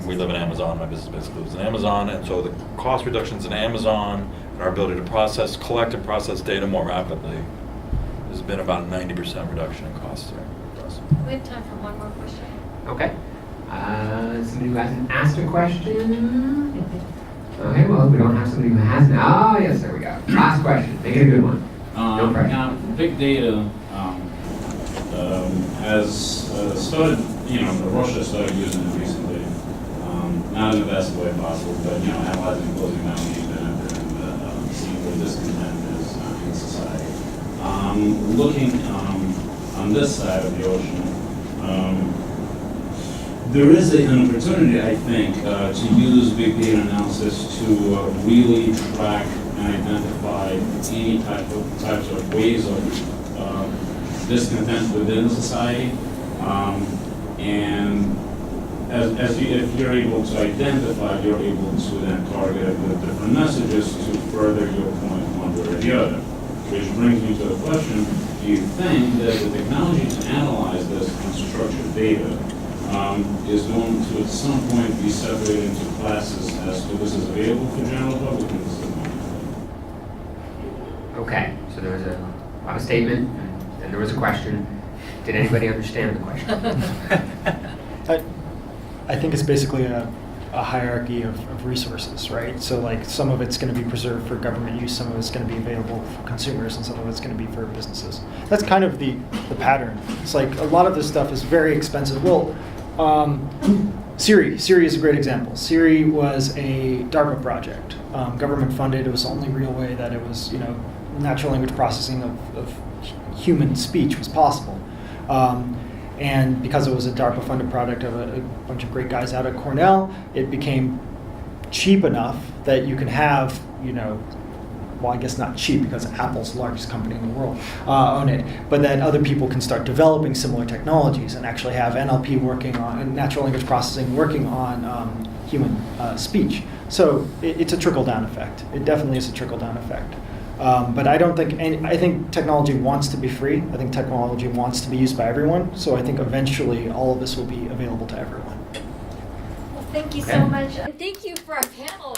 we live in Amazon, my business basically lives in Amazon, and so the cost reductions in Amazon and our ability to collect and process data more rapidly has been about a 90% reduction in costs there for us. We have time for one more question. Okay. Somebody who hasn't asked a question? Okay, well, we don't have somebody who hasn't. Oh, yes, there we go. Last question. Make it a good one. No pressure. Now, big data has started, Russia started using it recently. Not in the best way possible, but, analyzing closing down the internet and seeing where discontent is in society. Looking on this side of the ocean, there is an opportunity, I think, to use big data analysis to really track and identify any types of ways of discontent within society. And if you're able to identify, you're able to then target it with different messages to further your point one way or the other. Which brings me to the question, do you think that the technology to analyze this unstructured data is going to at some point be separated into classes as to this is available for general public and this is not? Okay, so there was a statement, and there was a question. Did anybody understand the question? I think it's basically a hierarchy of resources, right? So like some of it's going to be preserved for government use, some of it's going to be available for consumers, and some of it's going to be for businesses. That's kind of the pattern. It's like a lot of this stuff is very expensive. Well, Siri is a great example. Siri was a DARPA project, government funded. It was the only real way that it was, natural language processing of human speech was possible. And because it was a DARPA-funded product of a bunch of great guys out of Cornell, it became cheap enough that you can have, well, I guess not cheap because Apple's the largest company in the world own it, but that other people can start developing similar technologies and actually have NLP working on, and natural language processing working on human speech. So it's a trickle-down effect. It definitely is a trickle-down effect. But I don't think, I think technology wants to be free. I think technology wants to be used by everyone. So I think eventually all of this will be available to everyone. Well, thank you so much. And thank you for our panel.